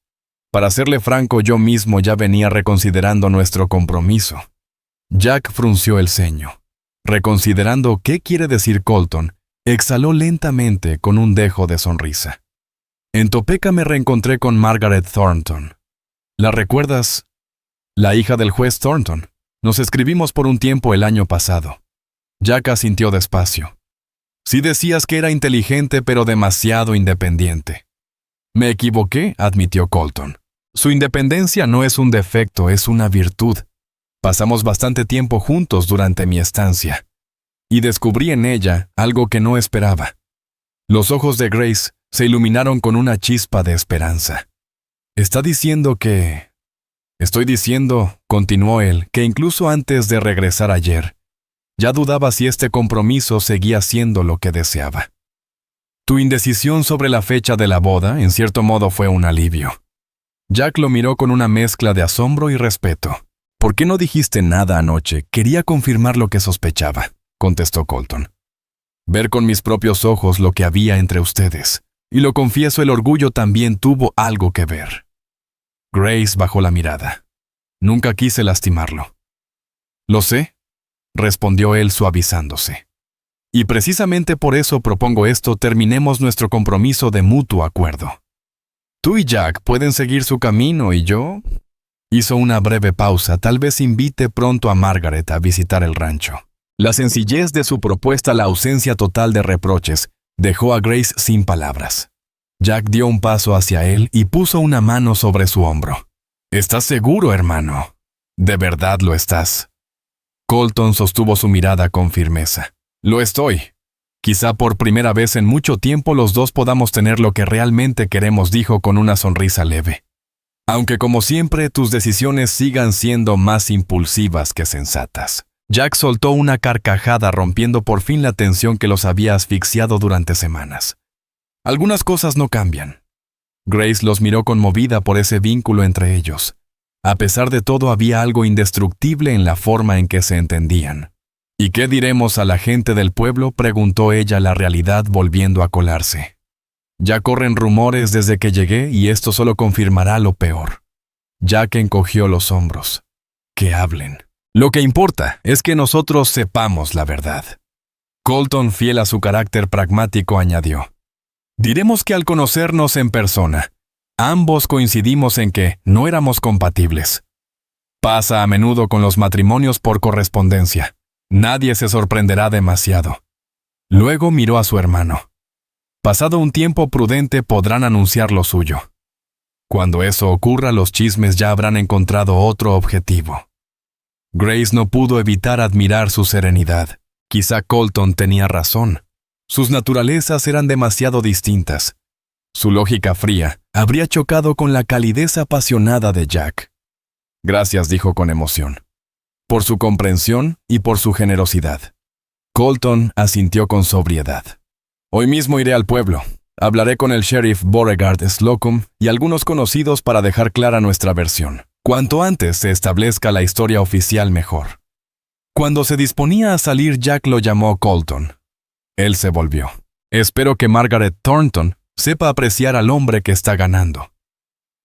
Para serle franco, yo mismo ya venía reconsiderando nuestro compromiso. Jack frunció el ceño. Reconsiderando qué quiere decir Colton, exhaló lentamente con un dejo de sonrisa. En Topeka me reencontré con Margaret Thornton. ¿La recuerdas? La hija del juez Thornton. Nos escribimos por un tiempo el año pasado. Jack asintió despacio. Sí, decías que era inteligente pero demasiado independiente. Me equivoqué, admitió Colton. Su independencia no es un defecto, es una virtud. Pasamos bastante tiempo juntos durante mi estancia. Y descubrí en ella algo que no esperaba. Los ojos de Grace se iluminaron con una chispa de esperanza. ¿Está diciendo que...? Estoy diciendo, continuó él, que incluso antes de regresar ayer, ya dudaba si este compromiso seguía siendo lo que deseaba. Tu indecisión sobre la fecha de la boda, en cierto modo, fue un alivio. Jack lo miró con una mezcla de asombro y respeto. «¿Por qué no dijiste nada anoche? Quería confirmar lo que sospechaba», contestó Colton. «Ver con mis propios ojos lo que había entre ustedes. Y lo confieso, el orgullo también tuvo algo que ver». Grace bajó la mirada. «Nunca quise lastimarlo». «Lo sé», respondió él suavizándose. «Y precisamente por eso propongo esto, terminemos nuestro compromiso de mutuo acuerdo. Tú y Jack pueden seguir su camino y yo...» Hizo una breve pausa. «Tal vez invite pronto a Margaret a visitar el rancho». La sencillez de su propuesta, la ausencia total de reproches, dejó a Grace sin palabras. Jack dio un paso hacia él y puso una mano sobre su hombro. «¿Estás seguro, hermano? ¿De verdad lo estás?» Colton sostuvo su mirada con firmeza. «Lo estoy. Quizá por primera vez en mucho tiempo los dos podamos tener lo que realmente queremos», dijo con una sonrisa leve. «Aunque como siempre tus decisiones sigan siendo más impulsivas que sensatas». Jack soltó una carcajada, rompiendo por fin la tensión que los había asfixiado durante semanas. «Algunas cosas no cambian». Grace los miró conmovida por ese vínculo entre ellos. A pesar de todo, había algo indestructible en la forma en que se entendían. «¿Y qué diremos a la gente del pueblo?», preguntó ella, la realidad volviendo a colarse. «Ya corren rumores desde que llegué y esto solo confirmará lo peor». Jack encogió los hombros. «Que hablen. Lo que importa es que nosotros sepamos la verdad». Colton, fiel a su carácter pragmático, añadió: «Diremos que al conocernos en persona, ambos coincidimos en que no éramos compatibles. Pasa a menudo con los matrimonios por correspondencia. Nadie se sorprenderá demasiado». Luego miró a su hermano. «Pasado un tiempo prudente podrán anunciar lo suyo. Cuando eso ocurra, los chismes ya habrán encontrado otro objetivo». Grace no pudo evitar admirar su serenidad. Quizá Colton tenía razón. Sus naturalezas eran demasiado distintas. Su lógica fría habría chocado con la calidez apasionada de Jack. «Gracias», dijo con emoción, «por su comprensión y por su generosidad». Colton asintió con sobriedad. «Hoy mismo iré al pueblo. Hablaré con el sheriff Beauregard Slocum y algunos conocidos para dejar clara nuestra versión. Cuanto antes se establezca la historia oficial, mejor». Cuando se disponía a salir, Jack lo llamó Colton. Él se volvió. «Espero que Margaret Thornton sepa apreciar al hombre que está ganando»,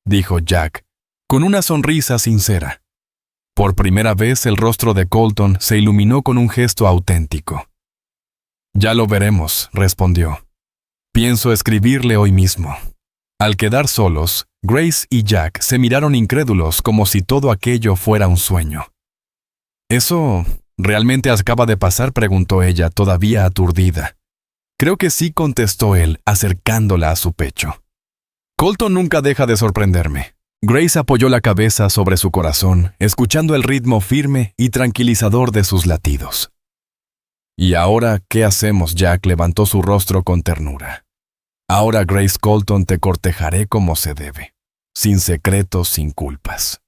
dijo Jack, con una sonrisa sincera. Por primera vez el rostro de Colton se iluminó con un gesto auténtico. «Ya lo veremos», respondió. «Pienso escribirle hoy mismo». Al quedar solos, Grace y Jack se miraron incrédulos, como si todo aquello fuera un sueño. «¿Eso realmente acaba de pasar?», preguntó ella, todavía aturdida. «Creo que sí», contestó él, acercándola a su pecho. «Colton nunca deja de sorprenderme». Grace apoyó la cabeza sobre su corazón, escuchando el ritmo firme y tranquilizador de sus latidos. «¿Y ahora qué hacemos?», Jack levantó su rostro con ternura. «Ahora, Grace Colton, te cortejaré como se debe, sin secretos, sin culpas».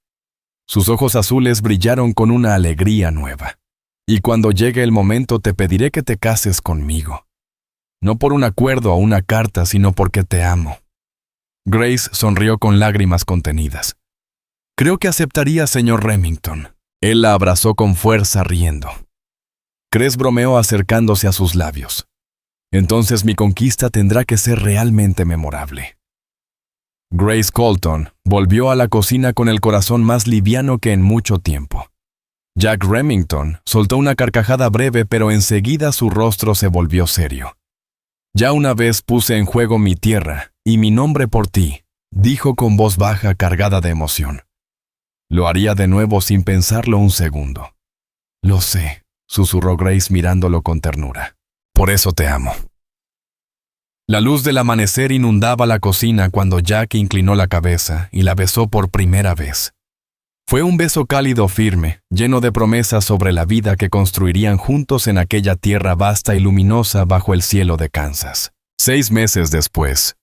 Sus ojos azules brillaron con una alegría nueva. «Y cuando llegue el momento te pediré que te cases conmigo. No por un acuerdo o una carta, sino porque te amo». Grace sonrió con lágrimas contenidas. «Creo que aceptaría, señor Remington». Él la abrazó con fuerza, riendo. Grace bromeó acercándose a sus labios. «Entonces mi conquista tendrá que ser realmente memorable». Grace Colton volvió a la cocina con el corazón más liviano que en mucho tiempo. Jack Remington soltó una carcajada breve, pero enseguida su rostro se volvió serio. «Ya una vez puse en juego mi tierra y mi nombre por ti», dijo con voz baja cargada de emoción. «Lo haría de nuevo sin pensarlo un segundo». «Lo sé», susurró Grace mirándolo con ternura. «Por eso te amo». La luz del amanecer inundaba la cocina cuando Jack inclinó la cabeza y la besó por primera vez. Fue un beso cálido, firme, lleno de promesas sobre la vida que construirían juntos en aquella tierra vasta y luminosa bajo el cielo de Kansas. 6 meses después,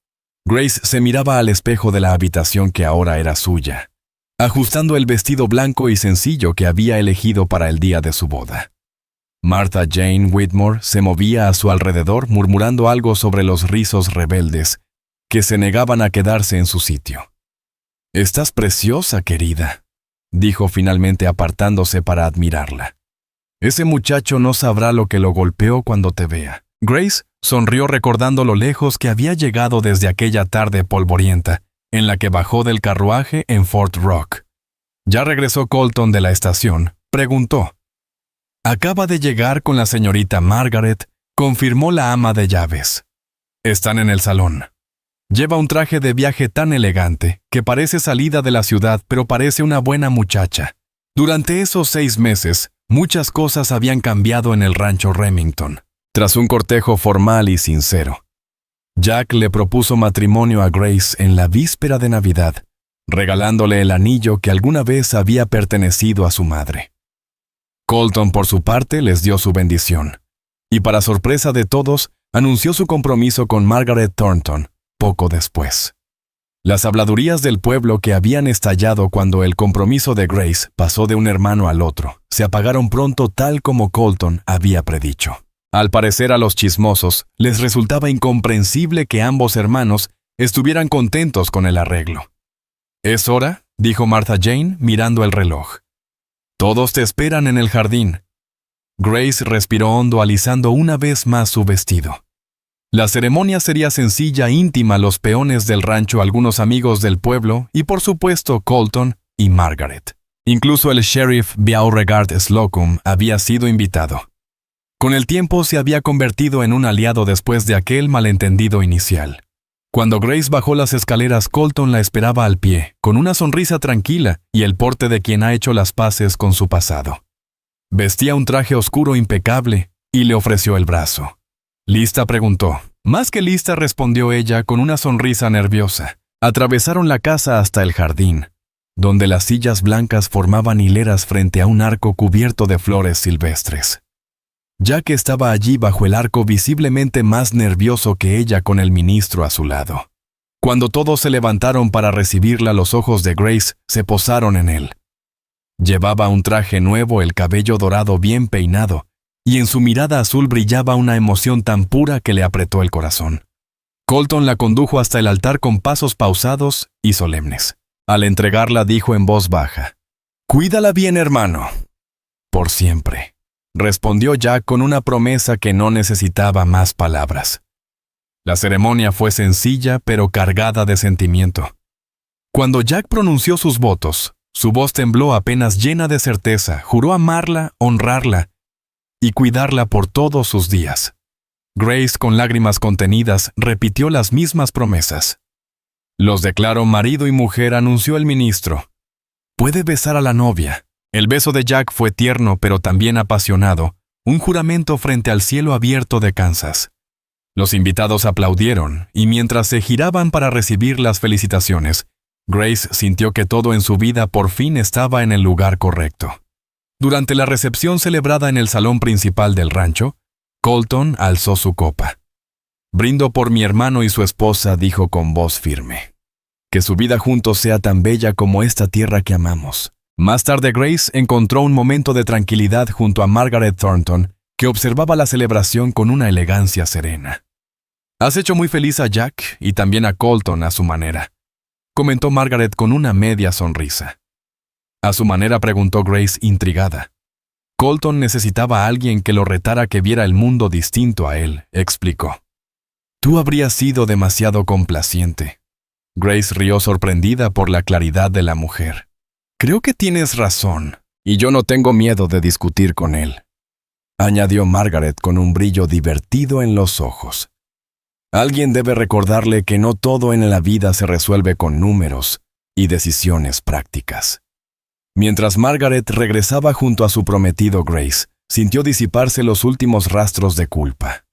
Grace se miraba al espejo de la habitación que ahora era suya, ajustando el vestido blanco y sencillo que había elegido para el día de su boda. Martha Jane Whitmore se movía a su alrededor murmurando algo sobre los rizos rebeldes que se negaban a quedarse en su sitio. Estás preciosa, querida, dijo finalmente apartándose para admirarla. Ese muchacho no sabrá lo que lo golpeó cuando te vea. Grace sonrió recordando lo lejos que había llegado desde aquella tarde polvorienta, en la que bajó del carruaje en Fort Rock. Ya regresó Colton de la estación. Preguntó. Acaba de llegar con la señorita Margaret, confirmó la ama de llaves. Están en el salón. Lleva un traje de viaje tan elegante que parece salida de la ciudad, pero parece una buena muchacha. Durante esos 6 meses, muchas cosas habían cambiado en el rancho Remington. Tras un cortejo formal y sincero, Jack le propuso matrimonio a Grace en la víspera de Navidad, regalándole el anillo que alguna vez había pertenecido a su madre. Colton, por su parte, les dio su bendición, y para sorpresa de todos, anunció su compromiso con Margaret Thornton poco después. Las habladurías del pueblo que habían estallado cuando el compromiso de Grace pasó de un hermano al otro se apagaron pronto tal como Colton había predicho. Al parecer a los chismosos les resultaba incomprensible que ambos hermanos estuvieran contentos con el arreglo. «Es hora», dijo Martha Jane mirando el reloj. «Todos te esperan en el jardín». Grace respiró hondo alisando una vez más su vestido. La ceremonia sería sencilla, íntima, los peones del rancho, algunos amigos del pueblo y por supuesto Colton y Margaret. Incluso el sheriff Beauregard Slocum había sido invitado. Con el tiempo se había convertido en un aliado después de aquel malentendido inicial. Cuando Grace bajó las escaleras, Colton la esperaba al pie, con una sonrisa tranquila y el porte de quien ha hecho las paces con su pasado. Vestía un traje oscuro impecable y le ofreció el brazo. «¿Lista?», preguntó. «Más que lista», respondió ella con una sonrisa nerviosa. Atravesaron la casa hasta el jardín, donde las sillas blancas formaban hileras frente a un arco cubierto de flores silvestres. Jack estaba allí bajo el arco visiblemente más nervioso que ella con el ministro a su lado. Cuando todos se levantaron para recibirla, los ojos de Grace se posaron en él. Llevaba un traje nuevo, el cabello dorado bien peinado, y en su mirada azul brillaba una emoción tan pura que le apretó el corazón. Colton la condujo hasta el altar con pasos pausados y solemnes. Al entregarla dijo en voz baja, «Cuídala bien, hermano». «Por siempre», respondió Jack con una promesa que no necesitaba más palabras. La ceremonia fue sencilla pero cargada de sentimiento. Cuando Jack pronunció sus votos, su voz tembló apenas llena de certeza, juró amarla, honrarla y cuidarla por todos sus días. Grace, con lágrimas contenidas, repitió las mismas promesas. «Los declaro marido y mujer», anunció el ministro. «Puede besar a la novia». El beso de Jack fue tierno pero también apasionado, un juramento frente al cielo abierto de Kansas. Los invitados aplaudieron, y mientras se giraban para recibir las felicitaciones, Grace sintió que todo en su vida por fin estaba en el lugar correcto. Durante la recepción celebrada en el salón principal del rancho, Colton alzó su copa. «Brindo por mi hermano y su esposa», dijo con voz firme. «Que su vida juntos sea tan bella como esta tierra que amamos». Más tarde Grace encontró un momento de tranquilidad junto a Margaret Thornton, que observaba la celebración con una elegancia serena. «Has hecho muy feliz a Jack y también a Colton a su manera», comentó Margaret con una media sonrisa. «¿A su manera?», preguntó Grace intrigada. «Colton necesitaba a alguien que lo retara, que viera el mundo distinto a él», explicó. «Tú habrías sido demasiado complaciente». Grace rió sorprendida por la claridad de la mujer. «Creo que tienes razón, y yo no tengo miedo de discutir con él», añadió Margaret con un brillo divertido en los ojos. Alguien debe recordarle que no todo en la vida se resuelve con números y decisiones prácticas. Mientras Margaret regresaba junto a su prometido Grace, sintió disiparse los últimos rastros de culpa.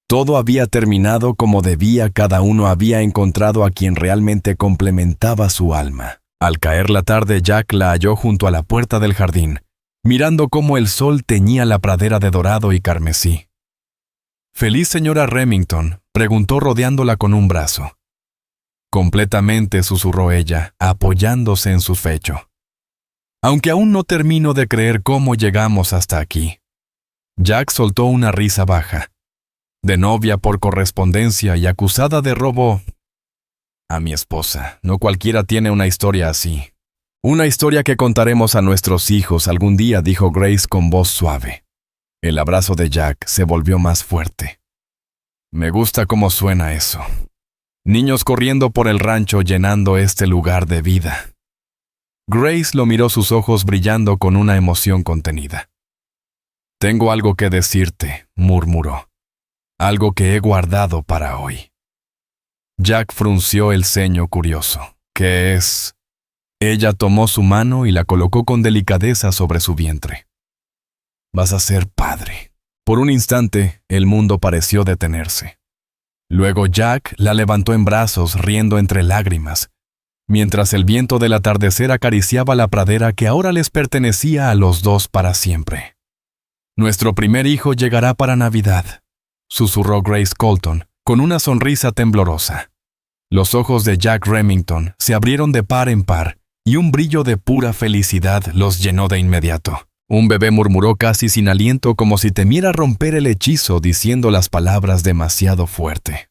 Todo había terminado como debía, cada uno había encontrado a quien realmente complementaba su alma. Al caer la tarde, Jack la halló junto a la puerta del jardín, mirando cómo el sol teñía la pradera de dorado y carmesí. «¿Feliz señora Remington?», preguntó rodeándola con un brazo. «Completamente», susurró ella, apoyándose en su pecho. «Aunque aún no termino de creer cómo llegamos hasta aquí». Jack soltó una risa baja. «De novia por correspondencia y acusada de robo». A mi esposa. No cualquiera tiene una historia así. Una historia que contaremos a nuestros hijos algún día, dijo Grace con voz suave. El abrazo de Jack se volvió más fuerte. Me gusta cómo suena eso. Niños corriendo por el rancho llenando este lugar de vida. Grace lo miró, sus ojos brillando con una emoción contenida. Tengo algo que decirte, murmuró. Algo que he guardado para hoy. Jack frunció el ceño curioso. ¿Qué es? Ella tomó su mano y la colocó con delicadeza sobre su vientre. Vas a ser padre. Por un instante, el mundo pareció detenerse. Luego Jack la levantó en brazos, riendo entre lágrimas, mientras el viento del atardecer acariciaba la pradera que ahora les pertenecía a los dos para siempre. Nuestro primer hijo llegará para Navidad, susurró Grace Colton, con una sonrisa temblorosa. Los ojos de Jack Remington se abrieron de par en par, y un brillo de pura felicidad los llenó de inmediato. Un bebé, murmuró casi sin aliento, como si temiera romper el hechizo, diciendo las palabras demasiado fuerte.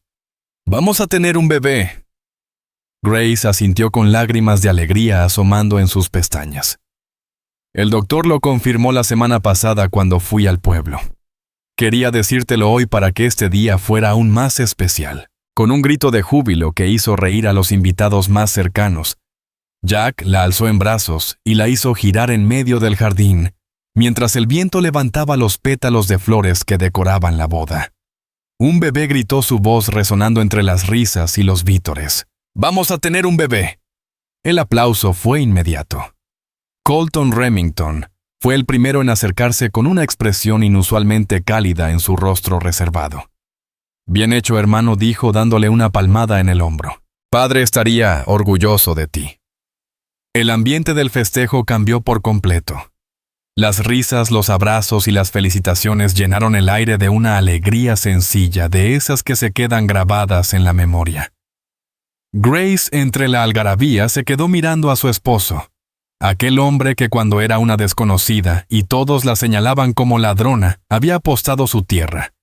«¡Vamos a tener un bebé!» Grace asintió con lágrimas de alegría asomando en sus pestañas. El doctor lo confirmó la semana pasada cuando fui al pueblo. Quería decírtelo hoy para que este día fuera aún más especial. Con un grito de júbilo que hizo reír a los invitados más cercanos, Jack la alzó en brazos y la hizo girar en medio del jardín, mientras el viento levantaba los pétalos de flores que decoraban la boda. Un bebé, gritó su voz resonando entre las risas y los vítores. «¡Vamos a tener un bebé!» El aplauso fue inmediato. Colton Remington fue el primero en acercarse con una expresión inusualmente cálida en su rostro reservado. «Bien hecho, hermano», dijo dándole una palmada en el hombro. «Padre estaría orgulloso de ti». El ambiente del festejo cambió por completo. Las risas, los abrazos y las felicitaciones llenaron el aire de una alegría sencilla, de esas que se quedan grabadas en la memoria. Grace, entre la algarabía, se quedó mirando a su esposo, aquel hombre que cuando era una desconocida y todos la señalaban como ladrona, había apostado su tierra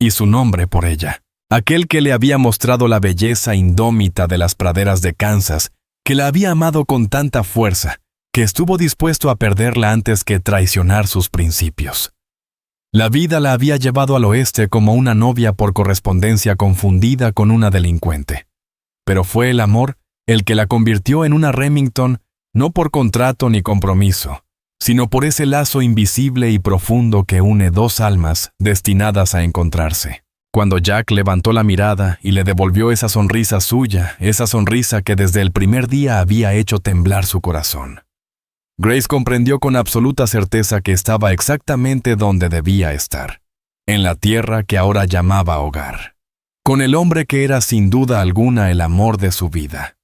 y su nombre por ella, aquel que le había mostrado la belleza indómita de las praderas de Kansas, que la había amado con tanta fuerza, que estuvo dispuesto a perderla antes que traicionar sus principios. La vida la había llevado al oeste como una novia por correspondencia confundida con una delincuente. Pero fue el amor el que la convirtió en una Remington, no por contrato ni compromiso, sino por ese lazo invisible y profundo que une dos almas destinadas a encontrarse. Cuando Jack levantó la mirada y le devolvió esa sonrisa suya, esa sonrisa que desde el primer día había hecho temblar su corazón, Grace comprendió con absoluta certeza que estaba exactamente donde debía estar, en la tierra que ahora llamaba hogar, con el hombre que era sin duda alguna el amor de su vida.